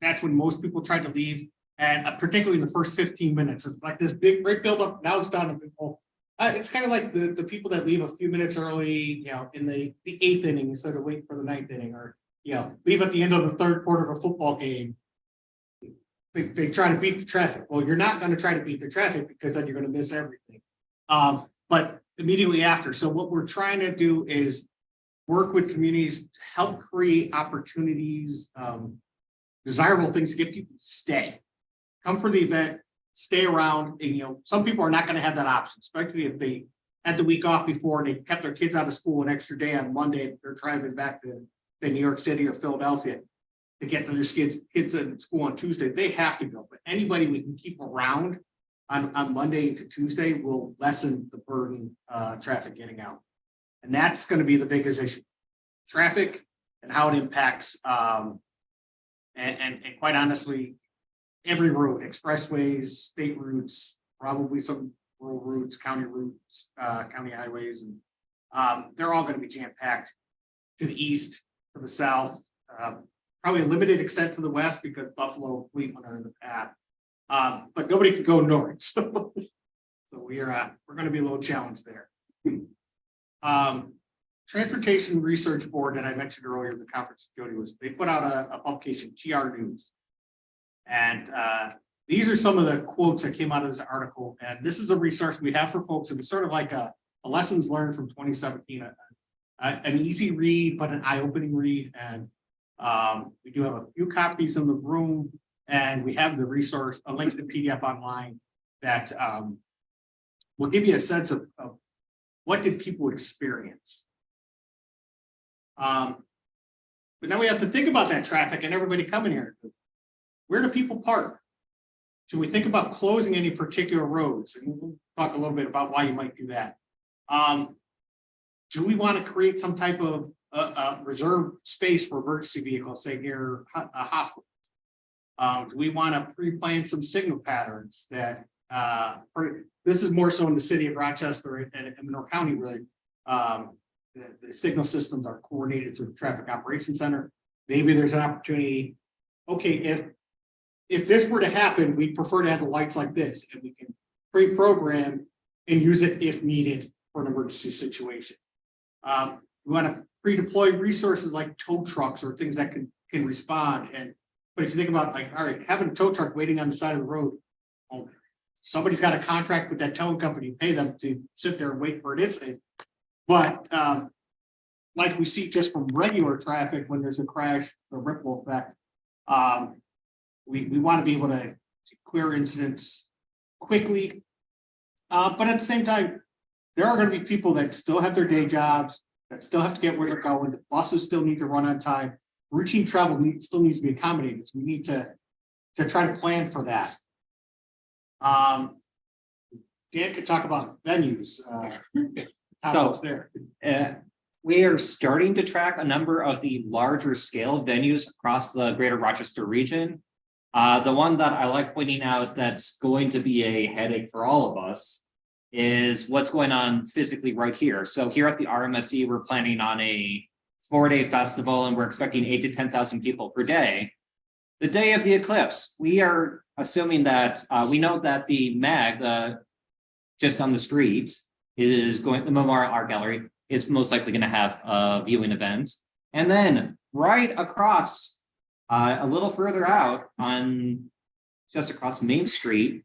that's when most people tried to leave. And particularly in the first 15 minutes, it's like this big, great buildup. Now it's down to people. It's kind of like the people that leave a few minutes early, you know, in the 8th inning instead of waiting for the 9th inning, or, you know, leave at the end of the 3rd quarter of a football game. They try to beat the traffic. Well, you're not going to try to beat the traffic because then you're going to miss everything. But immediately after. So what we're trying to do is work with communities to help create opportunities, desirable things to get people to stay. Come for the event, stay around. And, you know, some people are not going to have that option, especially if they had the week off before and they kept their kids out of school an extra day on Monday. They're driving back to New York City or Philadelphia to get their kids in school on Tuesday. They have to go. But anybody we can keep around on Monday to Tuesday will lessen the burden traffic getting out. And that's going to be the biggest issue. Traffic and how it impacts and quite honestly, every road, expressways, state routes, probably some rural routes, county highways, and they're all going to be jam-packed to the east, to the south, probably a limited extent to the west because Buffalo, Cleveland are in the path. But nobody can go north, so we're going to be a little challenged there. Transportation Research Board that I mentioned earlier, the conference Jody was, they put out a publication, TR News, and these are some of the quotes that came out of this article. And this is a resource we have for folks, and it's sort of like a lessons learned from 2017, an easy read but an eye-opening read. And we do have a few copies in the room. And we have the resource, a link to the PDF online that will give you a sense of what did people experience. But now we have to think about that traffic and everybody coming here. Where do people park? Should we think about closing any particular roads? And we'll talk a little bit about why you might do that. Do we want to create some type of reserved space for emergency vehicles, say near a hospital? Do we want to pre-plan some signal patterns that, this is more so in the city of Rochester and Monroe County, really. The signal systems are coordinated through the Traffic Operations Center. Maybe there's an opportunity, okay, if this were to happen, we'd prefer to have the lights like this, and we can pre-program and use it if needed for an emergency situation. We want to pre-deploy resources like tow trucks or things that can respond. But if you think about, like, all right, having a tow truck waiting on the side of the road, well, somebody's got a contract with that towing company, pay them to sit there and wait for an incident. But like we see just from regular traffic, when there's a crash, the ripple effect, We want to be able to clear incidents quickly. But at the same time, there are going to be people that still have their day jobs, that still have to get where they're going. The buses still need to run on time. Routine travel still needs to be accommodated. So we need to try to plan for that. Dan could talk about venues. So- There. We are starting to track a number of the larger scale venues across the greater Rochester region. The one that I like pointing out that's going to be a headache for all of us is what's going on physically right here. So here at the RMSC, we're planning on a 4-day festival and we're expecting 8,000 to 10,000 people per day. The day of the eclipse, we are assuming that we know that the MAG, just on the street, is going, the Memorial Art Gallery is most likely going to have a viewing event. And then right across, a little further out on just across Main Street,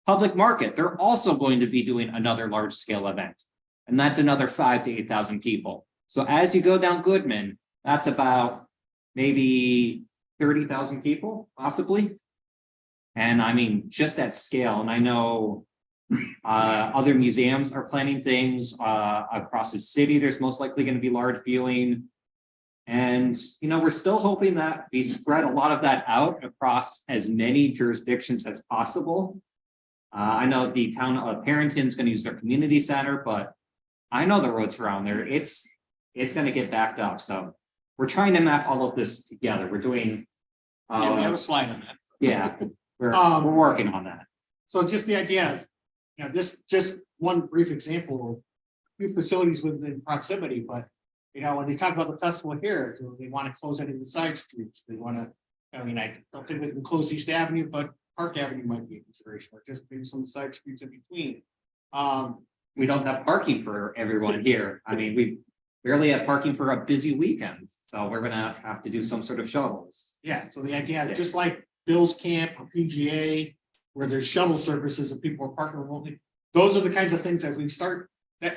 Public Market, they're also going to be doing another large scale event. And that's another 5,000 to 8,000 people. So as you go down Goodman, that's about maybe 30,000 people, possibly. And I mean, just that scale. And I know other museums are planning things across the city. There's most likely going to be large viewing. And, you know, we're still hoping that we spread a lot of that out across as many jurisdictions as possible. I know the town of Parrington is going to use their community center, but I know the roads around there. It's going to get backed up. So we're trying to map all of this together. We're doing. Yeah, we have a slide on that. Yeah, we're working on that. So just the idea, you know, this just one brief example of few facilities within proximity, but you know, when they talk about the festival here, they want to close any of the side streets. They want to, I mean, I don't think we can close East Avenue, but Park Avenue might be a consideration, or just maybe some side streets in between. We don't have parking for everyone here. I mean, we barely have parking for a busy weekend, so we're gonna have to do some sort of shuttles. Yeah, so the idea, just like Bill's Camp or PGA, where there's shuttle services and people are parking remotely, those are the kinds of things that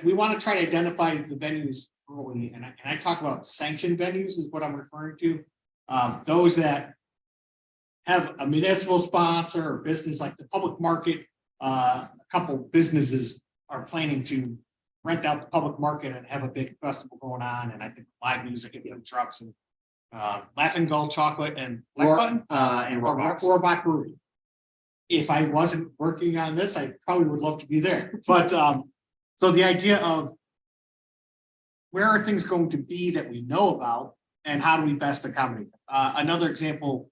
we want to try to identify the venues early. And I talk about sanctioned venues is what I'm referring to. Those that have a municipal sponsor or business like the Public Market. A couple businesses are planning to rent out the Public Market and have a big festival going on. And I think live music and food trucks and Laughing Gull Chocolate and Black Button And Rohrbach Brewery. If I wasn't working on this, I probably would love to be there. But so the idea of where are things going to be that we know about and how do we best accommodate them? Another example,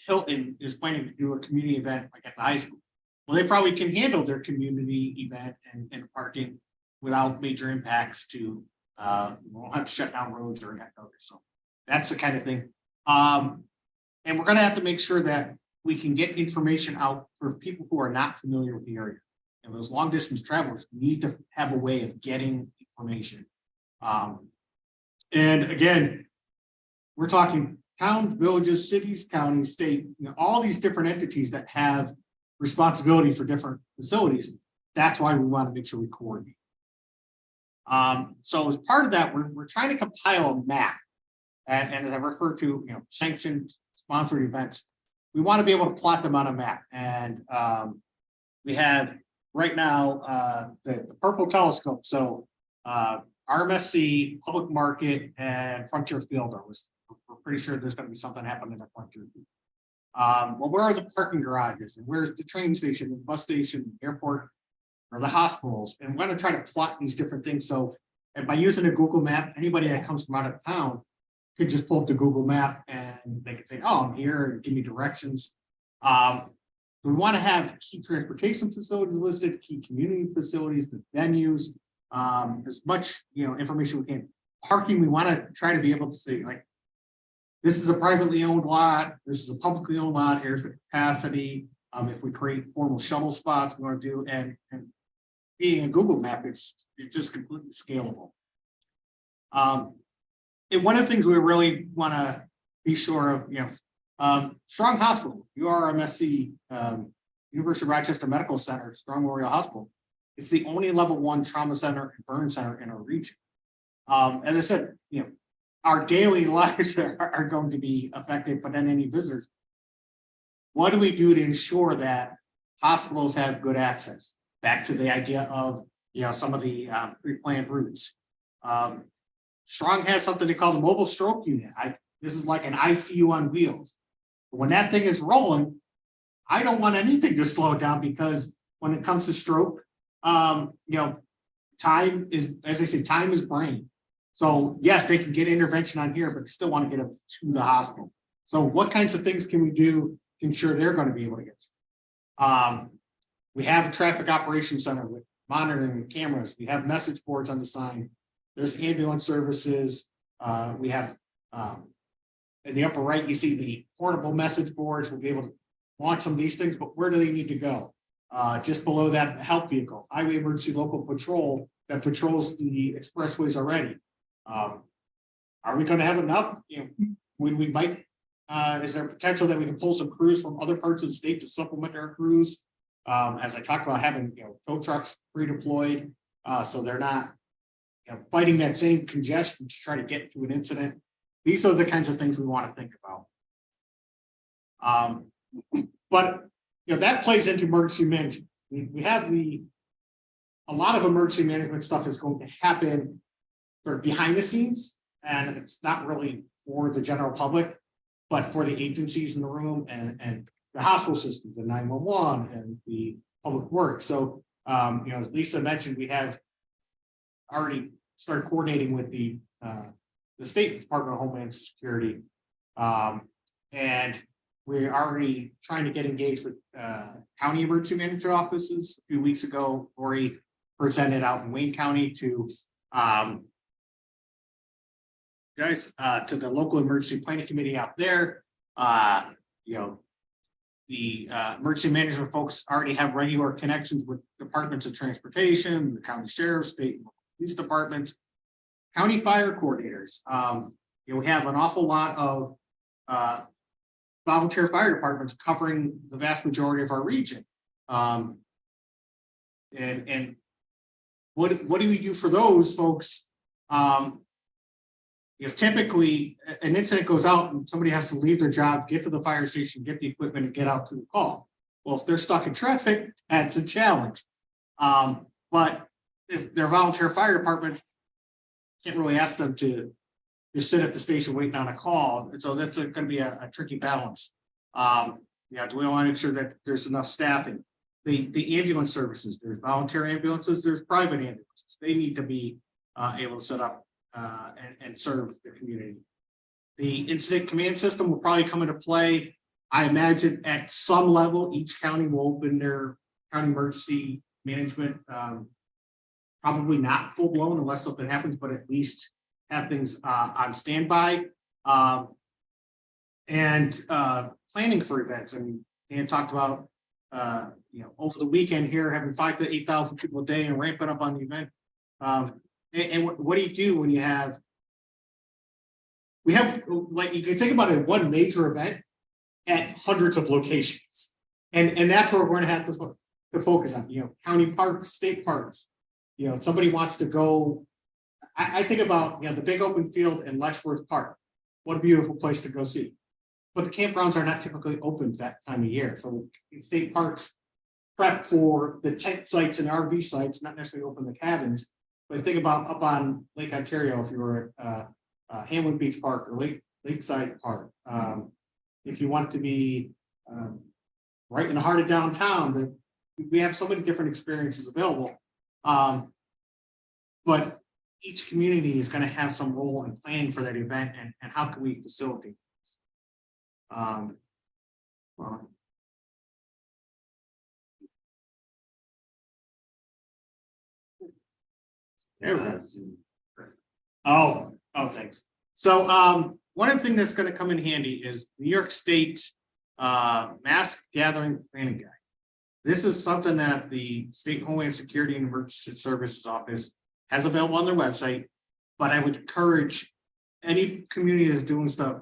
Hilton is planning to do a community event like at the high school. Well, they probably can handle their community event and parking without major impacts to won't have to shut down roads or anything. So that's the kind of thing. And we're going to have to make sure that we can get information out for people who are not familiar with the area. And those long distance travelers need to have a way of getting information. And again, we're talking towns, villages, cities, counties, state, you know, all these different entities that have responsibility for different facilities. That's why we want to make sure we coordinate. So as part of that, we're trying to compile a map. And as I refer to, you know, sanctioned sponsored events, we want to be able to plot them on a map. And we have right now the purple telescope. So RMSC, Public Market, and Frontier Field. We're pretty sure there's going to be something happening at Frontier Field. Well, where are the parking garages and where's the train station, the bus station, the airport, or the hospitals? And we're going to try to plot these different things. So, and by using a Google map, anybody that comes from out of town could just pull up the Google map and they can say, "Oh, I'm here," and give me directions. We want to have key transportation facilities listed, key community facilities, the venues, as much information we can. Parking, we want to try to be able to say, like, this is a privately owned lot, this is a publicly owned lot, here's the capacity. If we create formal shuttle spots, we want to do, and being a Google map, it's just completely scalable. And one of the things we really want to be sure of, Strong Hospital, URMSC, University of Rochester Medical Center, Strong Memorial Hospital. It's the only level 1 trauma center and burn center in our region. As I said, our daily lives are going to be affected, but then any visitors. What do we do to ensure that hospitals have good access? Back to the idea of, some of the pre-planned routes. Strong has something they call the mobile stroke unit. This is like an ICU on wheels. When that thing is rolling, I don't want anything to slow down, because when it comes to stroke, time is, as I said, time is brain. So yes, they can get intervention on here, but still want to get them to the hospital. So what kinds of things can we do to ensure they're going to be able to get through? We have a traffic operations center with monitoring cameras. We have message boards on the sign. There's ambulance services. We have in the upper right, you see the portable message boards. We'll be able to launch some of these things, but where do they need to go? Just below that, the health vehicle, highway emergency local patrol that patrols the expressways already. Are we going to have enough? We might. Is there potential that we can pull some crews from other parts of the state to supplement our crews? As I talked about, having tow trucks pre-deployed, so they're not fighting that same congestion to try to get to an incident. These are the kinds of things we want to think about. But that plays into emergency management. We have a lot of emergency management stuff is going to happen sort of behind the scenes, and it's not really for the general public, but for the agencies in the room and the hospital system, the 911 and the public works. So, as Lisa mentioned, we have already started coordinating with the State Department of Homeland Security, and we're already trying to get engaged with county emergency management offices. A few weeks ago, Lori presented out in Wayne County to to the local emergency planning committee out there. The emergency management folks already have regular connections with departments of transportation, the county sheriff, state police departments, county fire coordinators. We have an awful lot of volunteer fire departments covering the vast majority of our region. And what do we do for those folks? Typically an incident goes out and somebody has to leave their job, get to the fire station, get the equipment, and get out to the call. Well, if they're stuck in traffic, that's a challenge. But if they're volunteer fire department, can't really ask them to just sit at the station waiting on a call. And so that's going to be a tricky balance. Do we want to ensure that there's enough staffing? The ambulance services, there's volunteer ambulances, there's private ambulances. They need to be able to set up and serve the community. The incident command system will probably come into play. I imagine at some level, each county will open their county emergency management, probably not full blown unless something happens, but at least have things on standby. And planning for events. I mean, Dan talked about, over the weekend here, having 5,000 to 8,000 people a day and ramping up on the event. And what do you do when we have, like, you can think about it, one major event at hundreds of locations. And that's where we're going to have to focus on, county parks, state parks. Somebody wants to go, I think about, the big open field in Letchworth Park. What a beautiful place to go see. But the campgrounds are not typically open that time of year. So state parks prep for the tent sites and RV sites, not necessarily open the cabins. But think about up on Lake Ontario, if you were at Hamlin Beach Park or Lakeside Park. If you want to be right in the heart of downtown, we have so many different experiences available. But each community is going to have some role in planning for that event, and how can we facilitate this? There we go. Oh, thanks. So one of the things that's going to come in handy is New York State mass gathering planning guide. This is something that the State Homeland Security and Emergency Services Office has available on their website, but I would encourage any community that's doing stuff,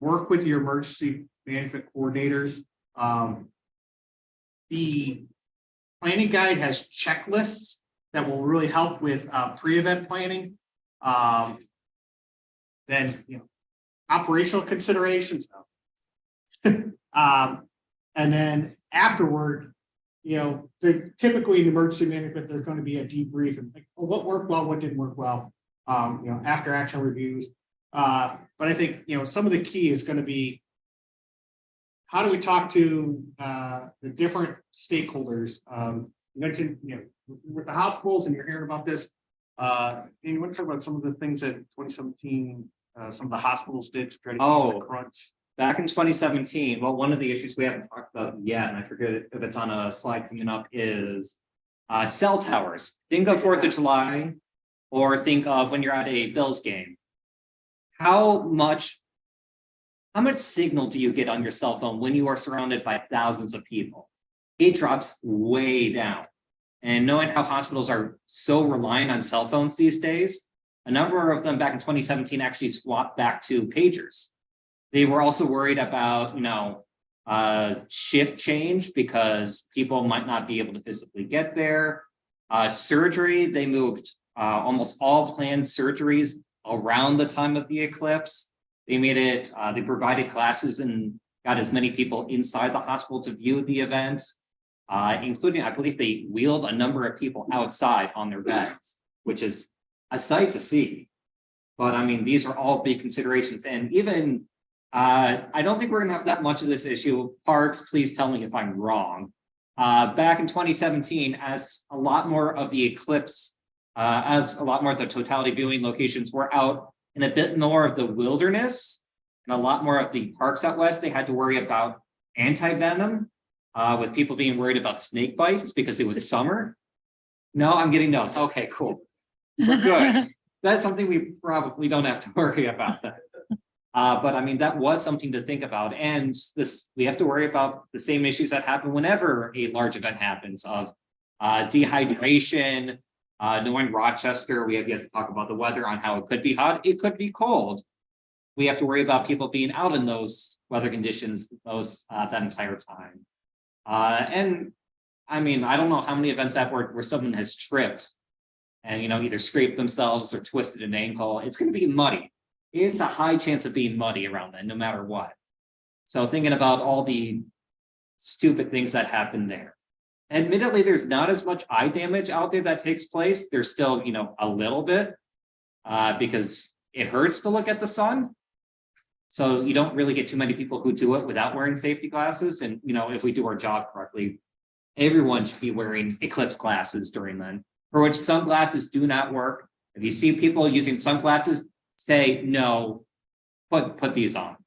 work with your emergency management coordinators. The planning guide has checklists that will really help with pre-event planning. then, operational considerations. And then afterward, typically in emergency management, there's going to be a debrief and like, oh, what worked well, what didn't work well, after action reviews. But I think, some of the key is going to be how do we talk to the different stakeholders? You mentioned, with the hospitals, and you're hearing about this. And you want to talk about some of the things that 2017, some of the hospitals did to try to ease the crunch. Back in 2017, well, one of the issues we haven't talked about yet, and I forget if it's on a slide coming up, is cell towers. Think of 4th of July, or think of when you're at a Bills game. How much signal do you get on your cell phone when you are surrounded by thousands of people? It drops way down. And knowing how hospitals are so reliant on cell phones these days, a number of them back in 2017 actually swapped back to pagers. They were also worried about, shift change because people might not be able to physically get there. Surgery, they moved almost all planned surgeries around the time of the eclipse. They made it, they provided classes and got as many people inside the hospital to view the event, including, I believe they wheeled a number of people outside on their beds, which is a sight to see. But I mean, these are all big considerations. And even, I don't think we're gonna have that much of this issue. Parks, please tell me if I'm wrong. Back in 2017, as a lot more of the eclipse, as a lot more of the totality viewing locations were out in a bit more of the wilderness and a lot more of the parks out west, they had to worry about anti-venom, with people being worried about snake bites because it was summer. No, I'm getting those. Okay, cool. We're good. That's something we probably don't have to worry about. But I mean, that was something to think about. And we have to worry about the same issues that happen whenever a large event happens of dehydration. Knowing Rochester, we have yet to talk about the weather on how it could be hot, it could be cold. We have to worry about people being out in those weather conditions that entire time. And I mean, I don't know how many events that where someone has tripped and either scraped themselves or twisted an ankle. It's going to be muddy. It's a high chance of being muddy around then, no matter what. So thinking about all the stupid things that happen there. Admittedly, there's not as much eye damage out there that takes place. There's still, a little bit because it hurts to look at the sun. So you don't really get too many people who do it without wearing safety glasses. And, if we do our job correctly, everyone should be wearing eclipse glasses during then, for which sunglasses do not work. If you see people using sunglasses, say, no, put these on.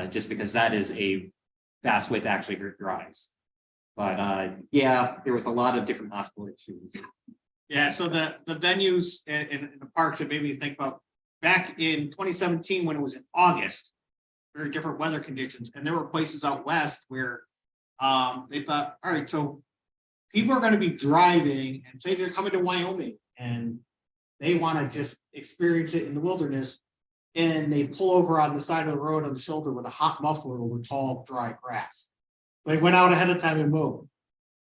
Just because that is a fast way to actually hurt your eyes. But yeah, there was a lot of different hospital issues. Yeah, so the venues in the parks that maybe you think about back in 2017 when it was in August, very different weather conditions, and there were places out west where they thought, all right, so people are going to be driving and say they're coming to Wyoming and they want to just experience it in the wilderness, and they pull over on the side of the road on the shoulder with a hot muffler over tall, dry grass. They went out ahead of time and moved.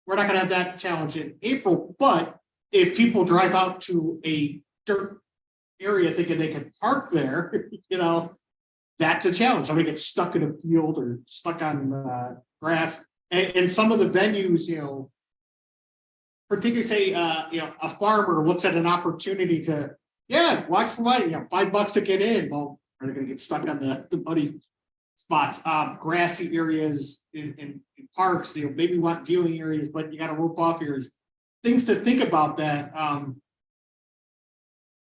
We're not going to have that challenge in April, but if people drive out to a dirt area thinking they can park there, that's a challenge. Somebody gets stuck in a field or stuck on grass. And some of the venues, particularly say, a farmer looks at an opportunity to, watch for money, $5 to get in. Well, are they going to get stuck on the muddy spots, grassy areas in parks, maybe want viewing areas, but you got to rope off areas. Things to think about that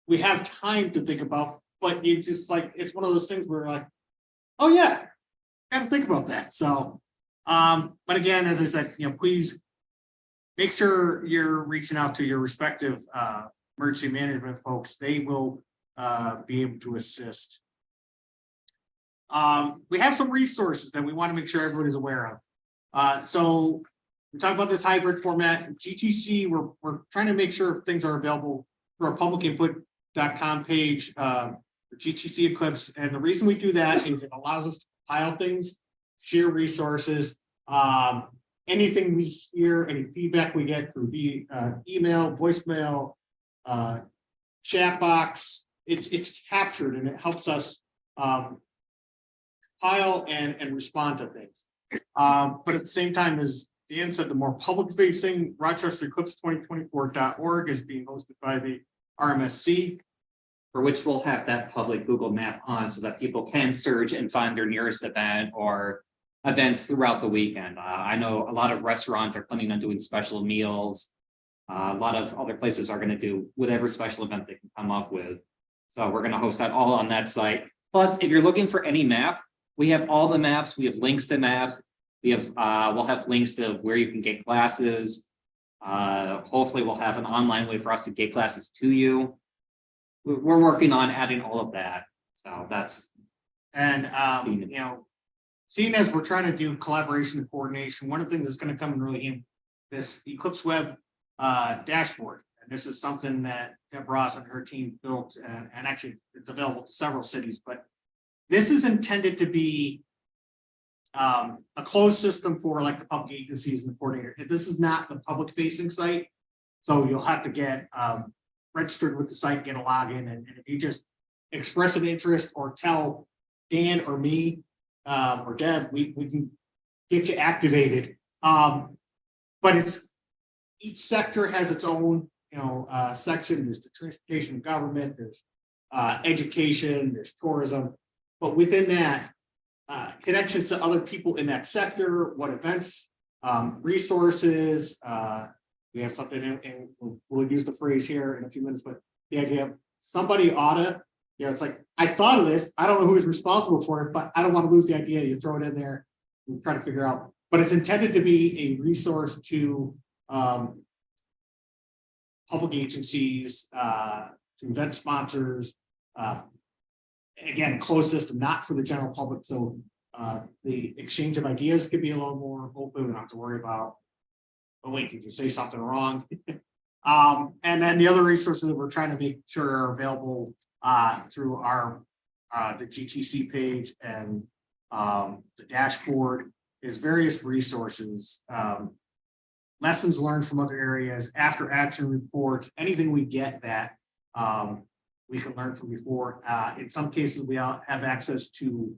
we have time to think about, but you just it's one of those things where like, oh yeah, got to think about that. So, but again, as I said, please make sure you're reaching out to your respective emergency management folks. They will be able to assist. We have some resources that we want to make sure everybody's aware of. So we talk about this hybrid format. GTC, we're trying to make sure things are available through our publicinput.com page for GTC Eclipse. And the reason we do that is it allows us to compile things, share resources, anything we hear, any feedback we get through email, voicemail, chat box, it's captured and it helps us file and respond to things. But at the same time, as Dan said, the more public facing Rochester Eclipse 2024.org is being hosted by the RMSC. For which we'll have that public Google map on so that people can search and find their nearest event or events throughout the weekend. I know a lot of restaurants are planning on doing special meals. A lot of other places are going to do whatever special event they can come up with. So we're going to host that all on that site. Plus, if you're looking for any map, we have all the maps. We have links to maps. We have we'll have links to where you can get classes. Hopefully, we'll have an online way for us to get classes to you. We're working on adding all of that. So that's And, you know, seeing as we're trying to do collaboration and coordination, one of the things that's going to come in really in this Eclipse Web dashboard. And this is something that Deb Ross and her team built, and actually it's available to several cities, but this is intended to be a closed system for like the public agencies and the coordinator. This is not the public facing site. So you'll have to get registered with the site, get a login, and if you just express an interest or tell Dan or me or Deb, we can get you activated. But it's each sector has its own, you know, section. There's the transportation and government, there's education, there's tourism, but within that, connections to other people in that sector, what events, resources, we have something and we'll use the phrase here in a few minutes, but the idea of somebody oughta, you know, it's like, I thought of this, I don't know who's responsible for it, but I don't want to lose the idea. You throw it in there and try to figure out, but it's intended to be a resource to public agencies, to event sponsors, again, closed system, not for the general public. So the exchange of ideas could be a little more open. We don't have to worry about, oh wait, did you say something wrong? And then the other resources that we're trying to make sure are available through our the GTC page and the dashboard is various resources, lessons learned from other areas, after action reports, anything we get that we can learn from before. In some cases, we have access to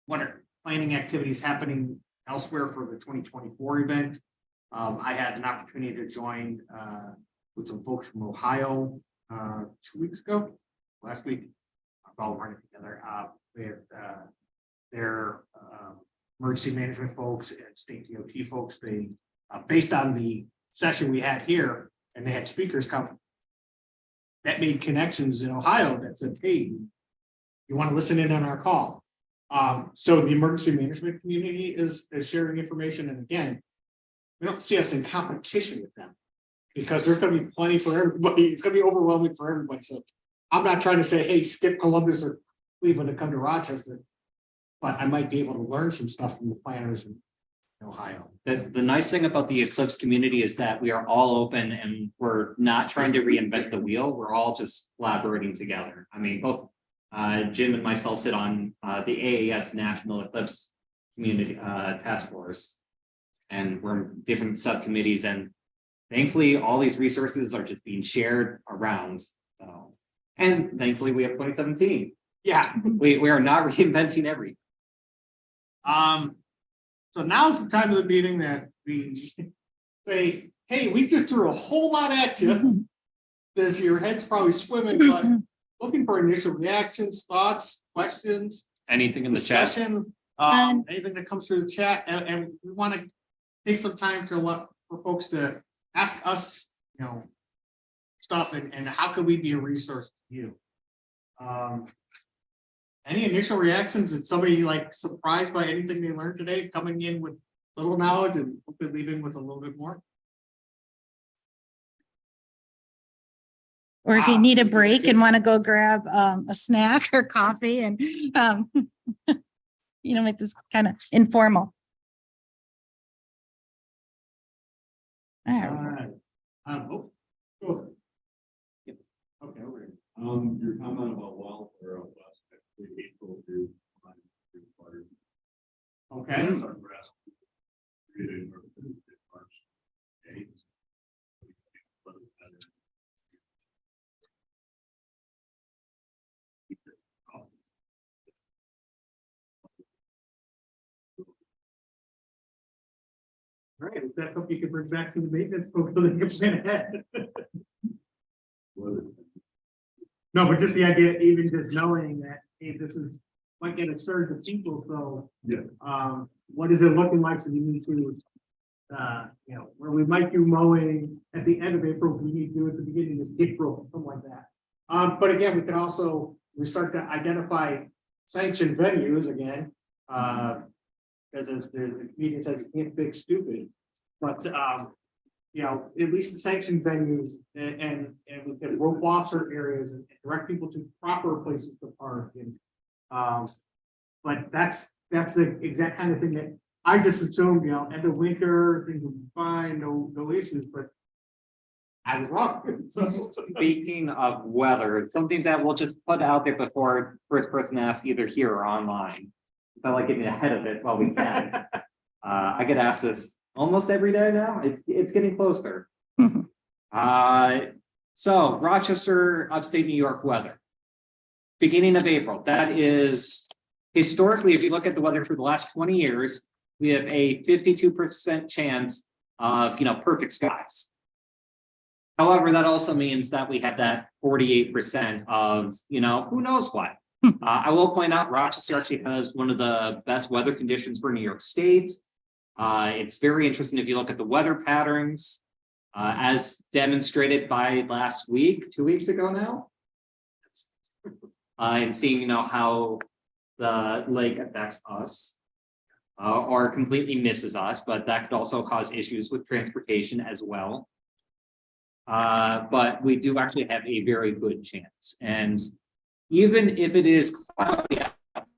what are planning activities happening elsewhere for the 2024 event. I had an opportunity to join with some folks from Ohio 2 weeks ago, last week. We're all running together. We had their emergency management folks and state DOT folks. They, based on the session we had here, and they had speakers come that made connections in Ohio that said, hey, you want to listen in on our call. So the emergency management community is sharing information. And again, we don't see us in competition with them because there's going to be plenty for everybody. It's going to be overwhelming for everybody. So I'm not trying to say, hey, skip Columbus or Cleveland to come to Rochester, but I might be able to learn some stuff from the planners in Ohio. the nice thing about the Eclipse community is that we are all open and we're not trying to reinvent the wheel. We're all just collaborating together. I mean, both Jim and myself sit on the AAS National Eclipse Community Task Force, and we're in different subcommittees, and thankfully all these resources are just being shared around. So, and thankfully we have 2017. Yeah. We are not reinventing everything. So now's the time of the meeting that we say, hey, we just threw a whole lot at you. This, your head's probably swimming, but looking for initial reactions, thoughts, questions. Anything in the chat? Discussion, anything that comes through the chat, and we want to take some time to let for folks to ask us, you know, stuff and how could we be a resource to you. Any initial reactions? Did somebody like surprised by anything they learned today, coming in with little knowledge and hopefully leaving with a little bit more? Or if you need a break and want to go grab a snack or coffee and, you know, make this kind of informal. All right. Go ahead. Okay, over here. Your comment about welfare out west, actually April through March. Okay. Our grass created March 8th. Right, is that something you can bring back to the maintenance folks so they can plan ahead? No, but just the idea, even just knowing that, hey, this is, might get a surge of people, so. Yeah. What is it looking like, so we need to, you know, where we might do mowing at the end of April, we need to do it at the beginning of April, something like that. But again, we can also, we start to identify sanctioned venues again, because as the comedian says, you can't fix stupid, but, you know, at least the sanctioned venues and we can rope off certain areas and direct people to proper places to park and, but that's the exact kind of thing that I just assumed, you know, end of winter, things will be fine, no issues, but I was wrong. So, Speaking of weather, something that we'll just put out there before first person asks either here or online. I like getting ahead of it while we can. I get asked this almost every day now. It's getting closer. Mhm. So Rochester, upstate New York weather. Beginning of April, that is historically, if you look at the weather for the last 20 years, we have a 52% chance of, you know, perfect skies. However, that also means that we have that 48% of, you know, who knows what. I will point out Rochester actually has one of the best weather conditions for New York State. It's very interesting if you look at the weather patterns, as demonstrated by last week, 2 weeks ago now. And seeing, you know, how the lake affects us or completely misses us, but that could also cause issues with transportation as well. But we do actually have a very good chance. And even if it is cloudy,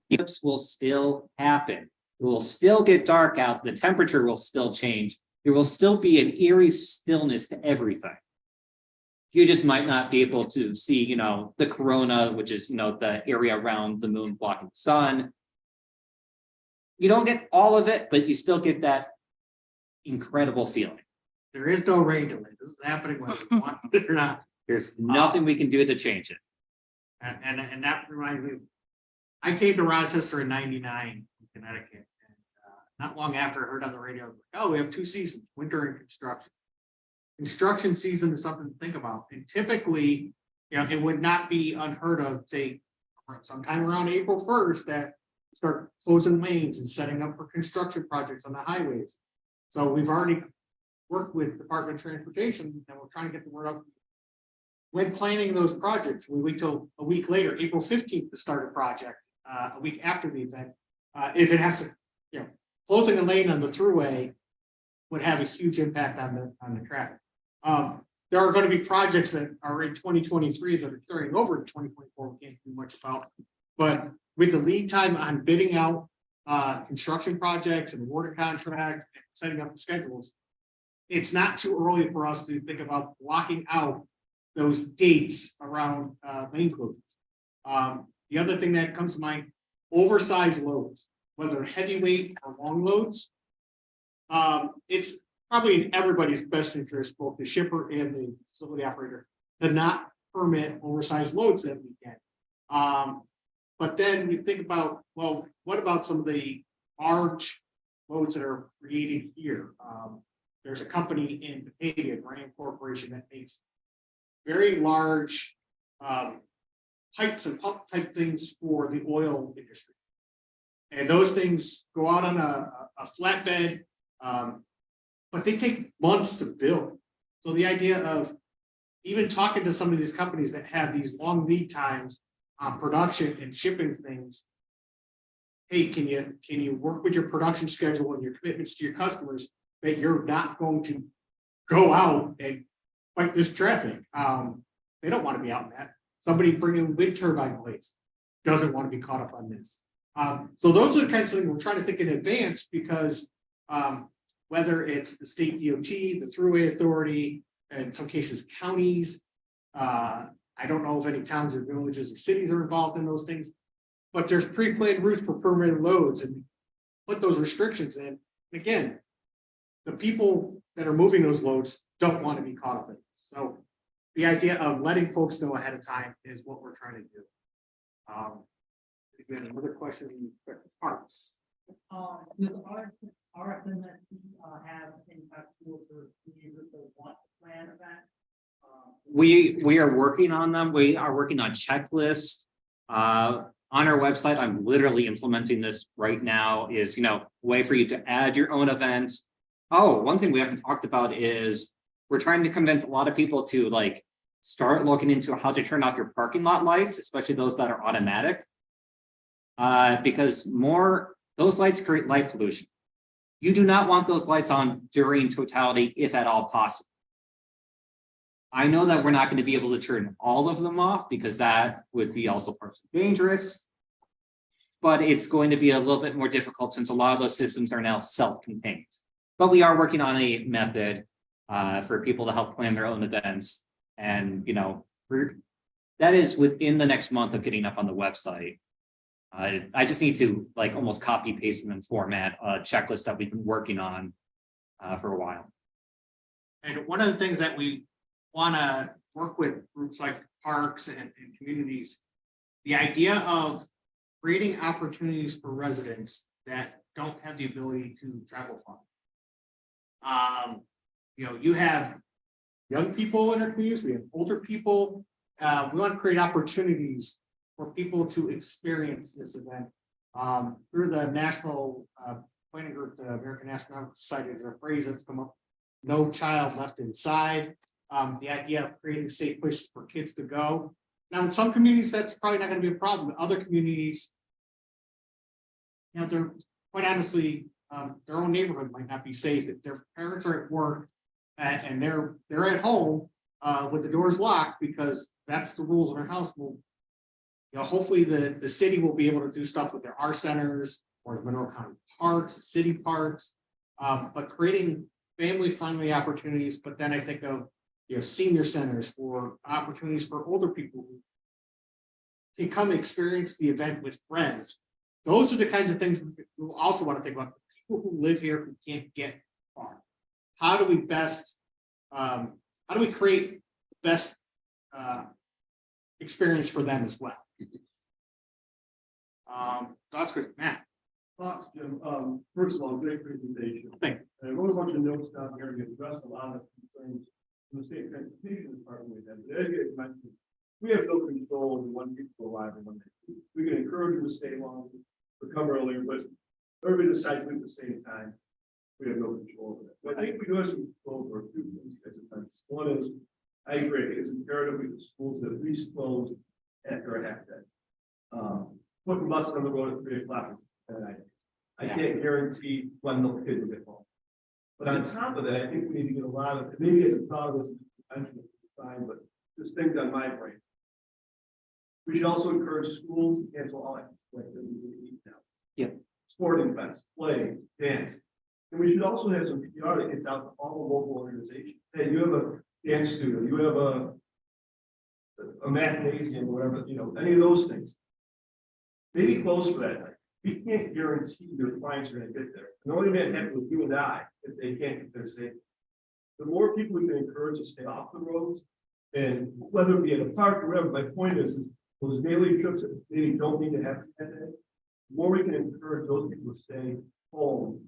eclipse will still happen. It will still get dark out. The temperature will still change. There will still be an eerie stillness to everything. You just might not be able to see, you know, the corona, which is, you know, the area around the moon blocking the sun. You don't get all of it, but you still get that incredible feeling. there is no rain delay. This is happening whether we want it or not. There's nothing we can do to change it. And that reminds me, I came to Rochester in '99 in Connecticut. And not long after I heard on the radio, I was like, oh, we have 2 seasons, winter and construction. Construction season is something to think about. And typically, you know, it would not be unheard of, say, sometime around April 1st that start closing lanes and setting up for construction projects on the highways. So we've already worked with Department of Transportation and we're trying to get the word out. When planning those projects, we wait till a week later, April 15th, to start a project, a week after the event. If it has to, you know, closing a lane on the thruway would have a huge impact on the traffic. There are going to be projects that are in 2023 that are carrying over to 2024. We can't do much about, but with the lead time on bidding out construction projects and awarding contracts and setting up the schedules, it's not too early for us to think about blocking out those dates around lane closures. The other thing that comes to mind, oversized loads, whether heavyweight or long loads. It's probably in everybody's best interest, both the shipper and the facility operator, to not permit oversized loads that weekend. But then we think about, well, what about some of the large loads that are created here? There's a company in Batavia, Graham Corporation, that makes very large pipes and pump type things for the oil industry. And those things go out on a flatbed, but they take months to build. So the idea of even talking to some of these companies that have these long lead times on production and shipping things, hey, can you work with your production schedule and your commitments to your customers that you're not going to go out and fight this traffic? They don't want to be out in that. Somebody bringing wind turbine blades doesn't want to be caught up on this. So those are the kinds of things we're trying to think in advance, because whether it's the state DOT, the Thruway Authority, and in some cases counties, I don't know if any towns or villages or cities are involved in those things, but there's pre-planned routes for permanent loads and put those restrictions in. Again, the people that are moving those loads don't want to be caught up in this. So the idea of letting folks know ahead of time is what we're trying to do. If you have another question, parts. With RMSC have any type of tool for users that want to plan event? We are working on them. We are working on checklists. On our website, I'm literally implementing this right now is, you know, a way for you to add your own events. Oh, one thing we haven't talked about is we're trying to convince a lot of people to like start looking into how to turn off your parking lot lights, especially those that are automatic. Because those lights create light pollution. You do not want those lights on during totality, if at all possible. I know that we're not going to be able to turn all of them off because that would be also partially dangerous. But it's going to be a little bit more difficult since a lot of those systems are now self-contained. But we are working on a method for people to help plan their own events. And, you know, that is within the next month of getting up on the website. I just need to like almost copy paste and then format a checklist that we've been working on for a while. And one of the things that we want to work with groups like parks and communities, the idea of creating opportunities for residents that don't have the ability to travel far. You know, you have young people in our communities, we have older people. We want to create opportunities for people to experience this event. Through the national planning group, the American Astronomical Society, there's a phrase that's come up, no child left inside. The idea of creating safe places for kids to go. Now, in some communities, that's probably not going to be a problem. In other communities, you know, they're quite honestly, their own neighborhood might not be safe if their parents are at work and they're at home with the doors locked because that's the rules in their house. Well, you know, hopefully the city will be able to do stuff with their art centers or Monroe County parks, city parks, but creating family-friendly opportunities. But then I think of, you know, senior centers for opportunities for older people who can come experience the event with friends. Those are the kinds of things we also want to think about. People who live here who can't get far. How do we best, how do we create the best experience for them as well? That's good, Matt. Thoughts, Jim. First of all, great presentation. Thank you. And I wrote a bunch of notes down here to address a lot of concerns from the state transportation department with that. But as you mentioned, we have no control over when people arrive and when they leave. We can encourage them to stay longer or come earlier, but everybody decides to leave at the same time. We have no control over that. But I think we do have some control over two things at the time. One is, I agree, it's imperative that the schools that at least close after a half day. Putting buses on the road at 3 o'clock at night. I can't guarantee when the kids will get home. But on top of that, I think we need to get a lot of, maybe it's a problem, fine, but just things on my brain. We should also encourage schools to cancel all activities in the evening now. Yeah. Sporting events, play, dance. And we should also have some PR that gets out to all the local organizations. Hey, you have a dance studio, you have a mathnasium, whatever, you know, any of those things. Maybe close for that night. We can't guarantee your clients are going to get there. The only man happens with you and I if they can't get there safe. The more people we can encourage to stay off the roads, and whether it be at a park or whatever, my point is those daily trips that maybe don't need to happen that day, the more we can encourage those people to stay home,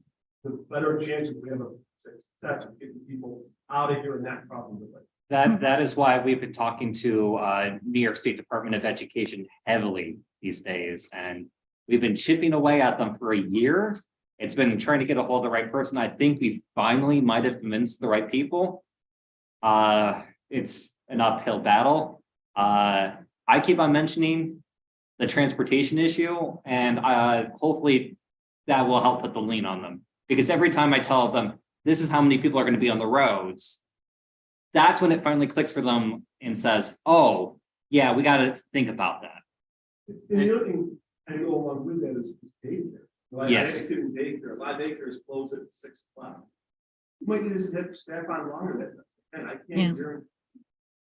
the better chance we have a success of getting people out of here and that problem with it. That is why we've been talking to New York State Department of Education heavily these days, and we've been chipping away at them for a year. It's been trying to get a hold of the right person. I think we finally might have convinced the right people. It's an uphill battle. I keep on mentioning the transportation issue, and hopefully that will help put the lean on them. Because every time I tell them, this is how many people are going to be on the roads, that's when it finally clicks for them and says, oh, yeah, we got to think about that. And the other thing I go along with that is daycare. Like, Yes. I didn't daycare. A lot of daycares close at 6 o'clock. You might just have staff on longer than that. And I can't guarantee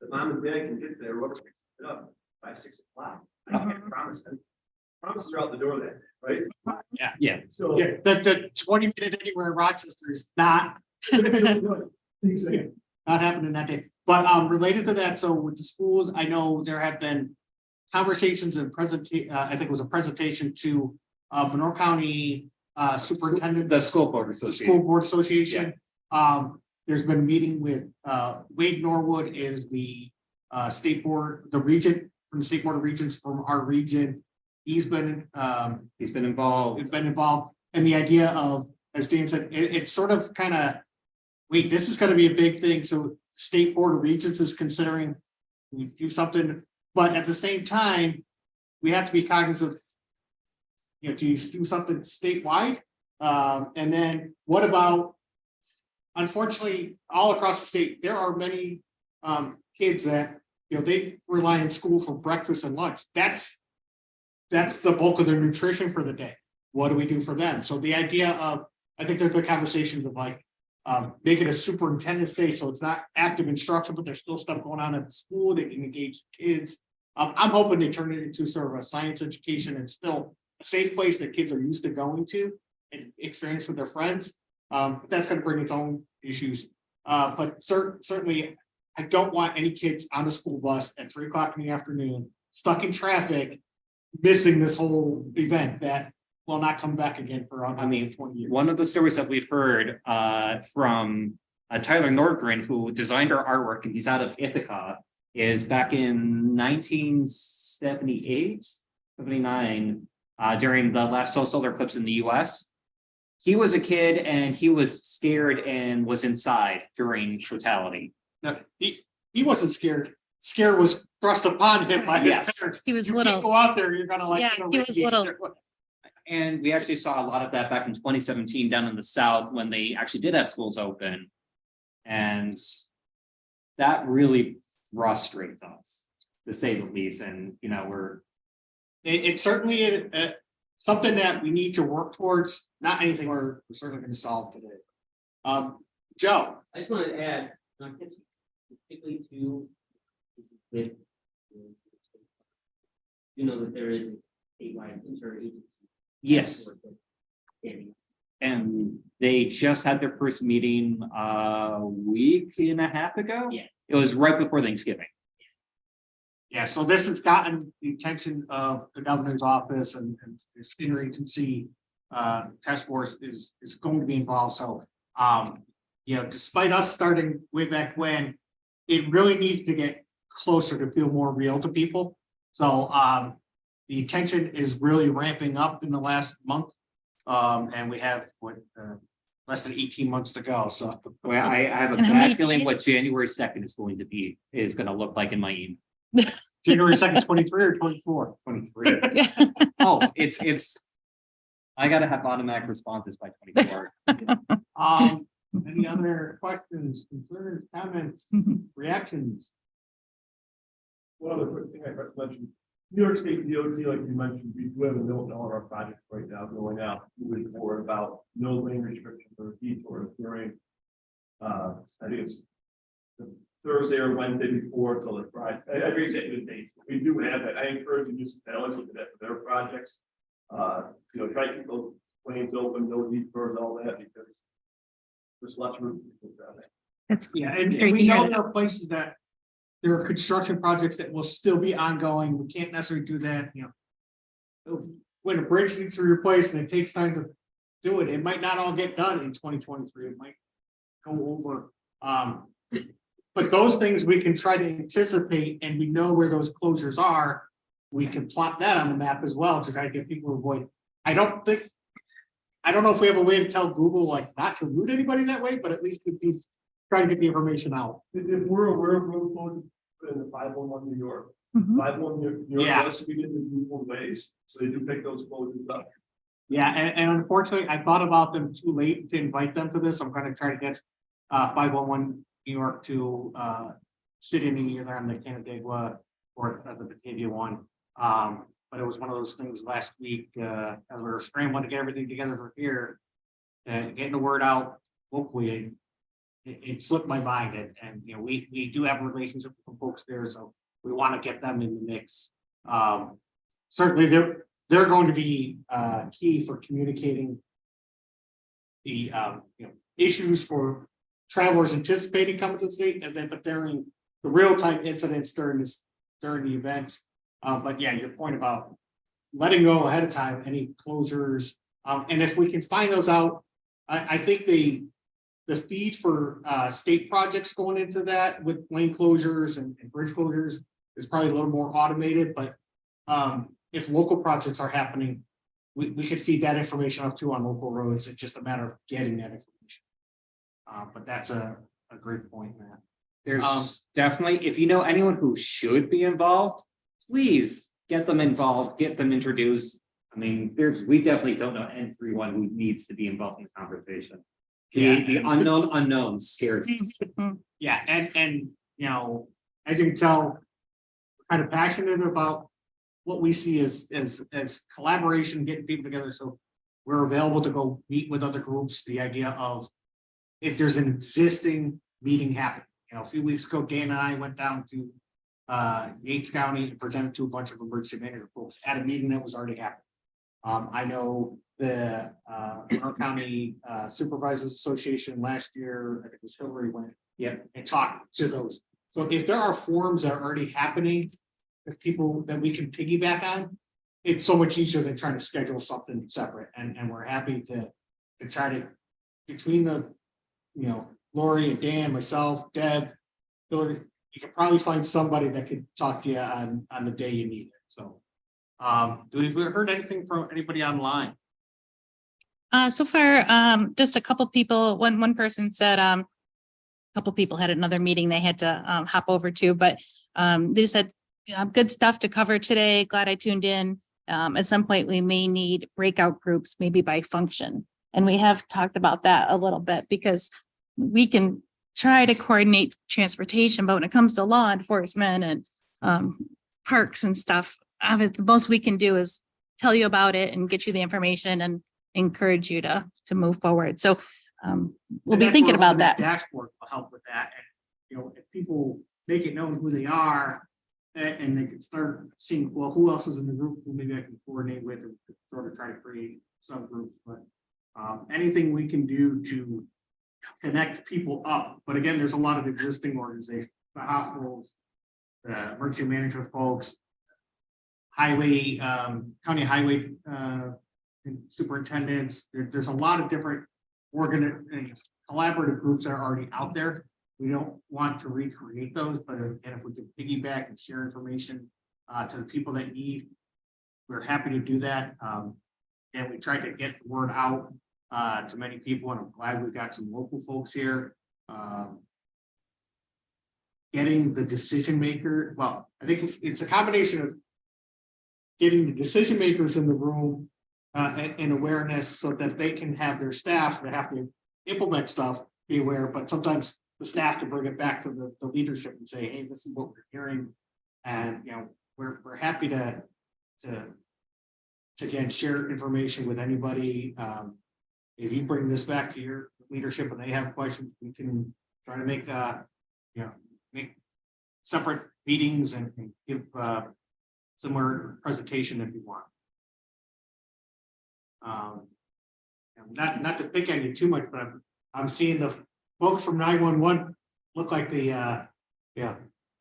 that mom and dad can get there, whoever picks it up by 6 o'clock. I can't promise them. Promises are out the door that day, right? Yeah. So Yeah, the 20-minute anywhere in Rochester is not exactly. not happening that day. But related to that, so with the schools, I know there have been conversations and I think it was a presentation to Monroe County superintendent. The school board The association. School Board Association. There's been a meeting with, Wade Norwood is the, state board, the regent from the State Board of Regents from our region. He's been involved, and the idea of, as Dan said, it's sort of kind of, wait, this is gonna be a big thing, so State Board of Regents is considering we do something, but at the same time, we have to be cognizant of, do you do something statewide? And then what about, unfortunately, all across the state, there are many kids that, they rely on school for breakfast and lunch. That's the bulk of their nutrition for the day. What do we do for them? So the idea of, I think there's been conversations of like, make it a superintendent's day, so it's not active instruction, but there's still stuff going on at the school that can engage kids. I'm hoping they turn it into sort of a science education and still a safe place that kids are used to going to and experience with their friends. But that's going to bring its own issues. But certainly, I don't want any kids on the school bus at 3 o'clock in the afternoon, stuck in traffic, missing this whole event that will not come back again for 20 years. One of the stories that we've heard from Tyler Nordgren, who designed our artwork, and he's out of Ithaca, is back in 1978, 79, during the last solar eclipse in the US. He was a kid and he was scared and was inside during totality. No, he wasn't scared. Scare was thrust upon him by his parents. He was You little. can't go out there, you're gonna like. Yeah, he was little. And we actually saw a lot of that back in 2017 down in the South when they actually did have schools open. And that really frustrates us, to say the least. And, It's certainly something that we need to work towards, not anything we're certainly gonna solve today. Joe, I just wanted to add, particularly to with that there is a statewide interagency. yes. And they just had their first meeting a week and a half ago. Yeah. It was right before Thanksgiving. yeah, so this has gotten the attention of the governor's office and this interagency task force is going to be involved. So, despite us starting way back when, it really needs to get closer to feel more real to people. So, the attention is really ramping up in the last month. And we have less than 18 months to go. So, Well, I have a And how many bad feeling days? what January 2nd is going to look like in my email. January 2nd, 23 or 24? 23. Yeah. Oh, it's I gotta have automatic responses by 24. Any other questions, concerns, comments, reactions? One other quick thing I forgot to mention, New York State DOT, like you mentioned, we do have a note in all of our projects right now going out, moving forward about no lane restrictions or detours during, I think it's the Thursday or Wednesday before till the Friday, every executive date. We do have that. I encourage you just to look at that for their projects. Try to keep those lanes open, no detours, all that, because there's less room. That's Yeah, and Great we to hear know that. there are places that there are construction projects that will still be ongoing. We can't necessarily do that, when a bridge needs to be replaced and it takes time to do it, it might not all get done in 2023. It might go over. But those things we can try to anticipate and we know where those closures are. We can plot that on the map as well to try to get people to avoid. I don't know if we have a way to tell Google like not to route anybody that way, but at least we can try to get the information out. If we're aware of road closures in the 511 New York, Mhm. 511 New York, Yeah. yes, we did in Google ways, so they do pick those closures up. Yeah, and unfortunately, I thought about them too late to invite them to this. I'm gonna try to get 511 New York to sit in either on the Canandaigua or the Batavia one. But it was one of those things last week, as we were scrambling to get everything together for here. And getting the word out locally, it slipped my mind and we do have a relationship with the folks there, so we want to get them in the mix. Certainly they're going to be key for communicating the issues for travelers anticipating coming to the state, and then but during the real-time incidents during the event. But yeah, your point about letting go ahead of time, any closures, And if we can find those out, I think the feed for state projects going into that with lane closures and bridge closures is probably a little more automated, but if local projects are happening, we could feed that information up too on local roads. It's just a matter of getting that information. But that's a great point, Matt. There's definitely, if you know anyone who should be involved, please get them involved, get them introduced. I mean, we definitely don't know everyone who needs to be involved in the conversation. The unknown unknown scares us. Yeah, and you know, as you can tell, we're kind of passionate about what we see as collaboration, getting people together. So we're available to go meet with other groups. The idea of if there's an existing meeting happening, you know, a few weeks ago, Dan and I went down to Yates County and presented to a bunch of emergency manager folks at a meeting that was already happening. I know the Monroe County Supervisors Association last year, I think it was Hillary, went and talked to those. So if there are forums that are already happening with people that we can piggyback on, it's so much easier than trying to schedule something separate. And we're happy to try to, between the, you know, Lori and Dan, myself, Deb, Hillary, you could probably find somebody that could talk to you on the day you need it. So do we heard anything from anybody online? So far, just a couple people, one person said, a couple people had another meeting they had to hop over to, but they said, good stuff to cover today. Glad I tuned in. At some point, we may need breakout groups, maybe by function. And we have talked about that a little bit because we can try to coordinate transportation, but when it comes to law enforcement and parks and stuff, the most we can do is tell you about it and get you the information and encourage you to move forward. So we'll be thinking about that. Dashboard will help with that. And, you know, if people make it known who they are and they can start seeing, well, who else is in the group who maybe I can coordinate with and sort of try to create subgroups. But anything we can do to connect people up. But again, there's a lot of existing organizations, the hospitals, the emergency management folks, highway, county highway superintendents. There's a lot of different collaborative groups that are already out there. We don't want to recreate those, but again, if we can piggyback and share information to the people that need, we're happy to do that. And we try to get the word out to many people, and I'm glad we've got some local folks here. Getting the decision maker, well, I think it's a combination of getting the decision makers in the room and awareness so that they can have their staff that have to implement stuff be aware, but sometimes the staff can bring it back to the leadership and say, hey, this is what we're hearing. And, you know, we're happy to again, share information with anybody. If you bring this back to your leadership and they have questions, we can try to make, make separate meetings and give similar presentation if you want. Not to pick on you too much, but I'm seeing the folks from 911 look like the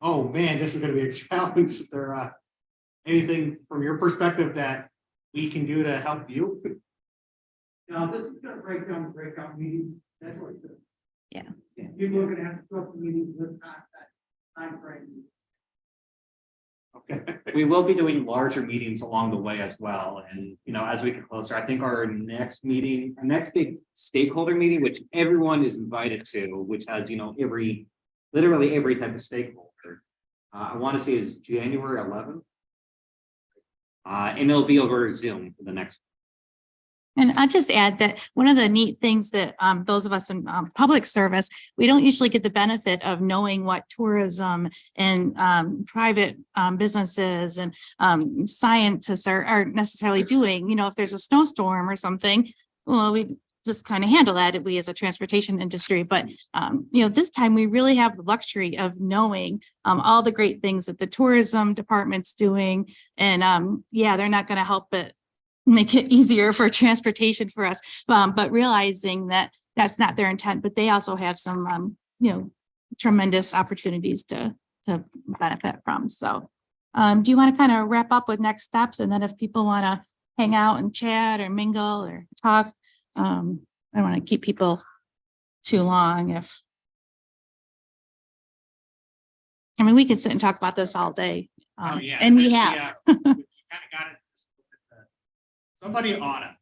oh man, this is going to be a challenge. Is there anything from your perspective that we can do to help you? This is gonna break down breakout meetings. That's what it's doing. Yeah. People are gonna have to go up to meetings with that time frame. Okay. We will be doing larger meetings along the way as well. And, you know, as we get closer, I think our next meeting, our next big stakeholder meeting, which everyone is invited to, which has, you know, literally every type of stakeholder, I want to say is January 11th. And it'll be over Zoom for the next. And I'll just add that one of the neat things that those of us in public service, we don't usually get the benefit of knowing what tourism and private businesses and scientists are necessarily doing. You know, if there's a snowstorm or something, well, we just kind of handle that, we as a transportation industry. But, you know, this time we really have the luxury of knowing all the great things that the tourism department's doing. And yeah, they're not going to help but make it easier for transportation for us, but realizing that that's not their intent, but they also have some, you know, tremendous opportunities to benefit from. So do you want to kind of wrap up with next steps? And then if people want to hang out and chat or mingle or talk. I don't want to keep people too long I mean, we could sit and talk about this all day. Oh, yeah. And we have. We kind of got it. Somebody ought to,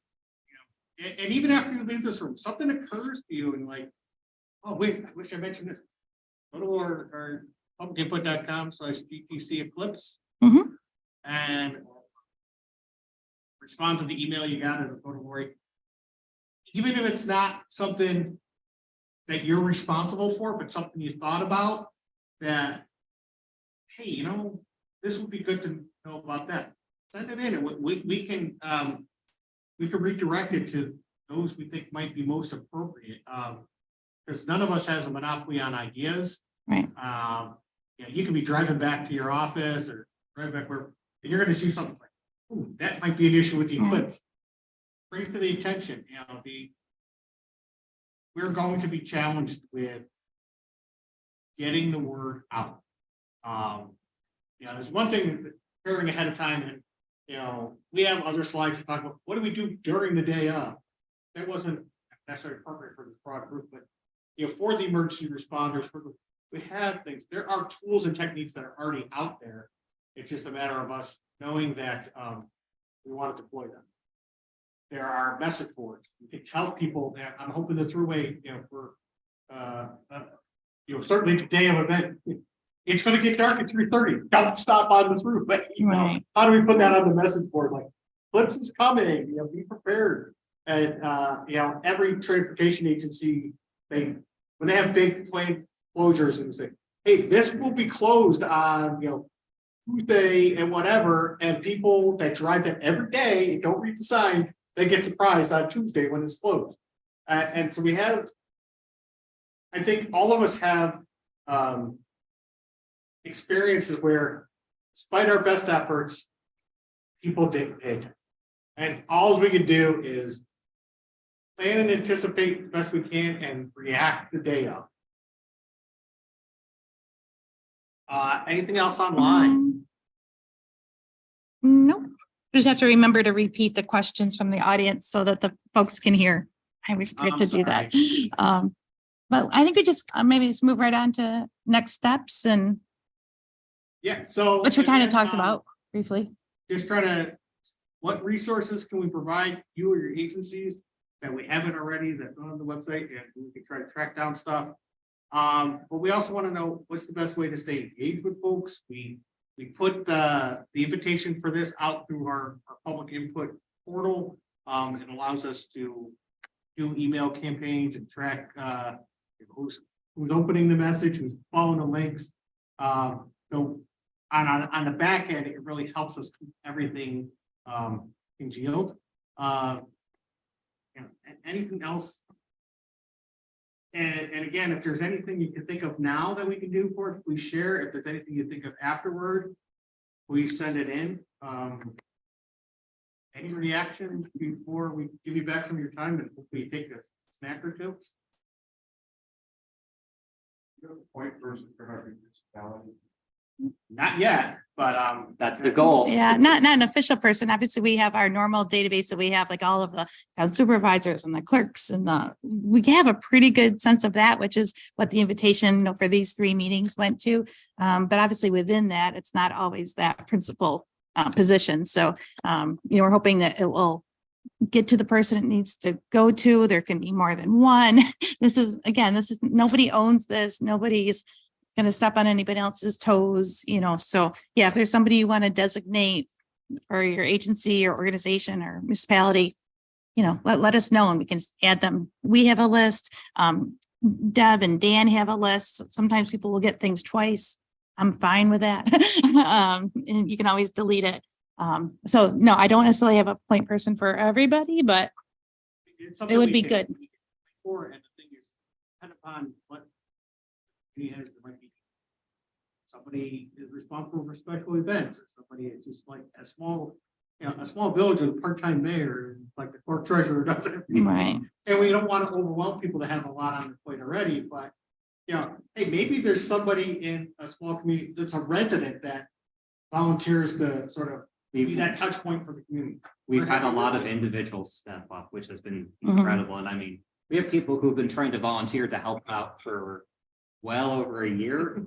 and even after you leave this room, something occurs to you and like, oh, wait, I wish I mentioned this. Go to our publicinput.com/GTC Eclipse. Mhm. And respond to the email you got at the photo board. Even if it's not something that you're responsible for, but something you thought about that, hey, this would be good to know about that. Send it in and we can redirect it to those we think might be most appropriate. Because none of us has a monopoly on ideas. Right. You can be driving back to your office or driving back where and you're going to see something like, oh, that might be an issue with the Eclipse. Bring it to the attention. We're going to be challenged with getting the word out. There's one thing preparing ahead of time, and we have other slides to talk about what do we do during the day of. That wasn't necessarily appropriate for this broad group, but for the emergency responders, we have things. There are tools and techniques that are already out there. It's just a matter of us knowing that we want to deploy them. There are message boards. You can tell people that I'm hoping the throughway, for certainly the day of event, it's going to get dark at 3:30. Don't stop on the throughway. Right. How do we put that on the message board? Like, Eclipse is coming. Be prepared. And every transportation agency, when they have big plane closures and say, hey, this will be closed on Tuesday and whatever, and people that drive that every day don't read the sign, they get surprised on Tuesday when it's closed. And so I think all of us have experiences where, despite our best efforts, people didn't pay attention. And all we can do is plan and anticipate the best we can and react the day of. Anything else online? Nope. Just have to remember to repeat the questions from the audience so that the folks can hear. I always forget to do that. But I think we just maybe just move right on to next steps and which we kind of talked about briefly. Just try to, what resources can we provide you or your agencies that we haven't already that's on the website, and we can try to track down stuff. But we also want to know what's the best way to stay engaged with folks. We put the invitation for this out through our public input portal. It allows us to do email campaigns and track who's opening the message, who's following the links. So on the back end, it really helps us keep everything congealed. Anything else? And again, if there's anything you can think of now that we can do for it, please share. If there's anything you think of afterward, please send it in. Any reaction before we give you back some of your time and hopefully take a snack or two? Point person for having municipality. Not yet, but That's the goal. Yeah, not an official person. Obviously, we have our normal database that we have, like all of the town supervisors and the clerks and we have a pretty good sense of that, which is what the invitation for these 3 meetings went to. But obviously within that, it's not always that principal position. So, we're hoping that it will get to the person it needs to go to. There can be more than one. This is nobody owns this. Nobody's going to step on anybody else's toes, so yeah, if there's somebody you want to designate for your agency or organization or municipality, let us know and we can add them. We have a list. Deb and Dan have a list. Sometimes people will get things twice. I'm fine with that. And you can always delete it. So no, I don't necessarily have a point person for everybody, but it would be good. And the thing is, depending upon what he has, there might be somebody is responsible for special events, or somebody is just like a small village with a part-time mayor, like the court treasurer does it. Right. And we don't want to overwhelm people that have a lot on their plate already, but hey, maybe there's somebody in a small community that's a resident that volunteers to sort of be that touch point for the community. We've had a lot of individuals step up, which has been Mhm. incredible. And I mean, we have people who've been trying to volunteer to help out for well over a year.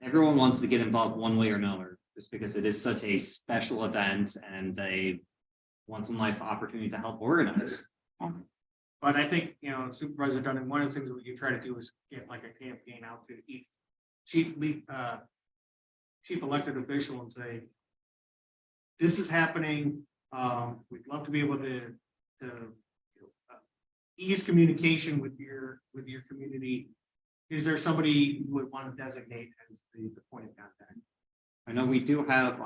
Everyone wants to get involved one way or another, just because it is such a special event and a once in a life opportunity to help organize. But I think, you know, Supervisor Dunn, one of the things that we can try to do is get like a campaign out to each chief elected official and say, this is happening. We'd love to be able to ease communication with your community. Is there somebody you would want to designate as the point of contact? I know we do have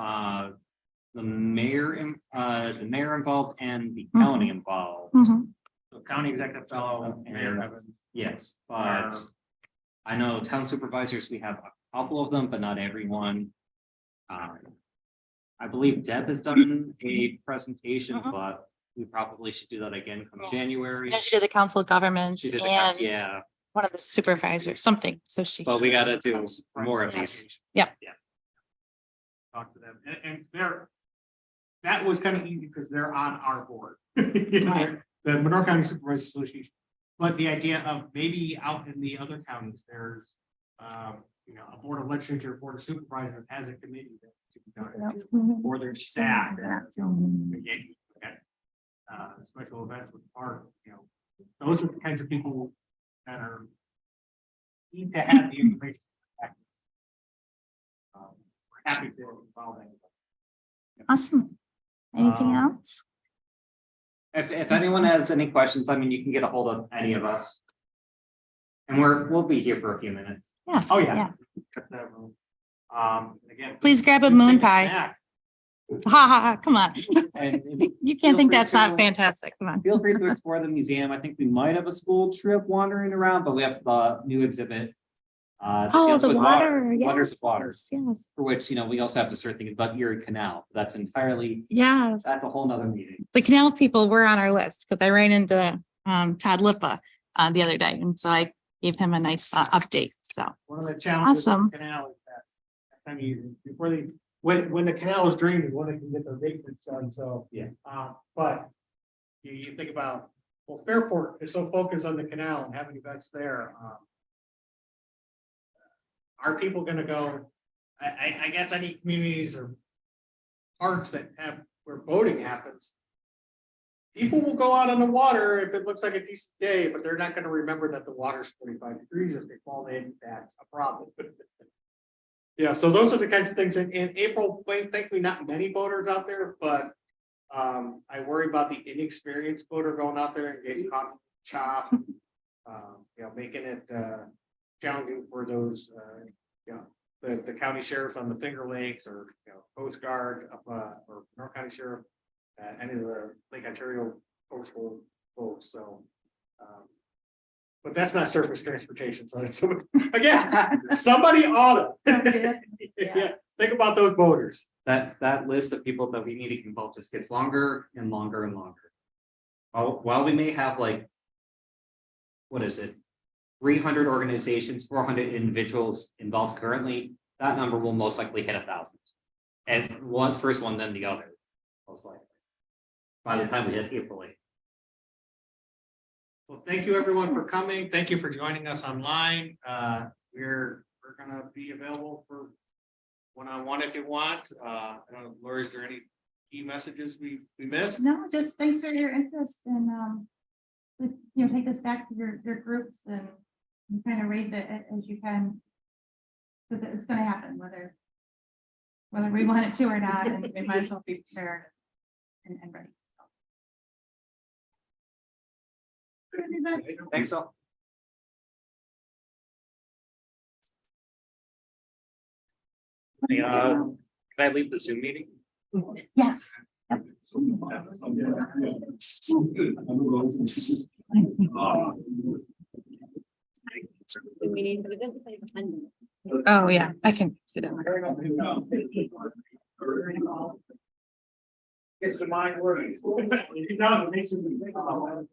the mayor involved and the county involved. Mhm. So county executive fellow, Mayor Evans. Yes, but I know town supervisors, we have a couple of them, but not everyone. I believe Deb has done a presentation, but we probably should do that again come January. She did the council of governments She did the, and yeah, one of the supervisors, something, so she. but we gotta do more of these. Yep. Yeah. Talk to them, and that was kind of easy because they're on our board. The Monroe County Supervisors Association. But the idea of maybe out in the other counties, there's, you know, a board of legislature, board of supervisors has a committee that should be done, or their staff. Special events with the park, you know, those are the kinds of people that are need to have the information. We're happy to involve them. Awesome. Anything else? If anyone has any questions, I mean, you can get a hold of any of us. And we'll be here for a few minutes. Yeah. Oh, yeah. Again. Please grab a moon pie. Ha ha ha, come on. And You can't think free that's not to- fantastic. Come on. feel free to explore the museum. I think we might have a school trip wandering around, but we have the new exhibit. that Oh, deals the with water. Wonders of water, Yes, yes, for which, you know, we also have to start thinking about Erie Canal. That's entirely, yes. that's a whole nother meeting. The canal people were on our list because I ran into Todd Lippa the other day. And so I gave him a nice update. So One of the challenges. Awesome. With the canal is that time you, before they, when the canal is drained, when they can get their maintenance done, so. Yeah. But you think about, well, Fairport is so focused on the canal and having events there. Are people gonna go, I guess any communities or parks that have, where boating happens. People will go out on the water if it looks like a decent day, but they're not gonna remember that the water's 45 degrees if they fall in, that's a problem. Yeah, so those are the kinds of things in April, thankfully not many boaters out there, but I worry about the inexperienced boater going out there and getting caught in chop. You know, making it challenging for those, you know, the county sheriffs on the Finger Lakes or, you know, Coast Guard up, or North County Sheriff, any of the Lake Ontario coastal folks, so. But that's not surface transportation, so it's, again, somebody ought to. Yeah, think about those boaters. That list of people that we need to involve just gets longer and longer and longer. While we may have like, what is it? 300 organizations, 400 individuals involved currently, that number will most likely hit 1,000. And first one, then the other, most likely. By the time we hit April 8th. Well, thank you everyone for coming. Thank you for joining us online. We're gonna be available for one-on-one if you want. I don't know, Lori, is there any key messages we missed? no, just thanks for your interest and you know, take this back to your groups and kind of raise it as you can. Because it's gonna happen, whether we want it to or not, and we might as well be prepared and ready. Thanks all. Can I leave the Zoom meeting? Yes. The meeting, but it didn't say attendance. Oh, yeah, I can sit down. It's the mind word.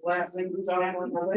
Last thing.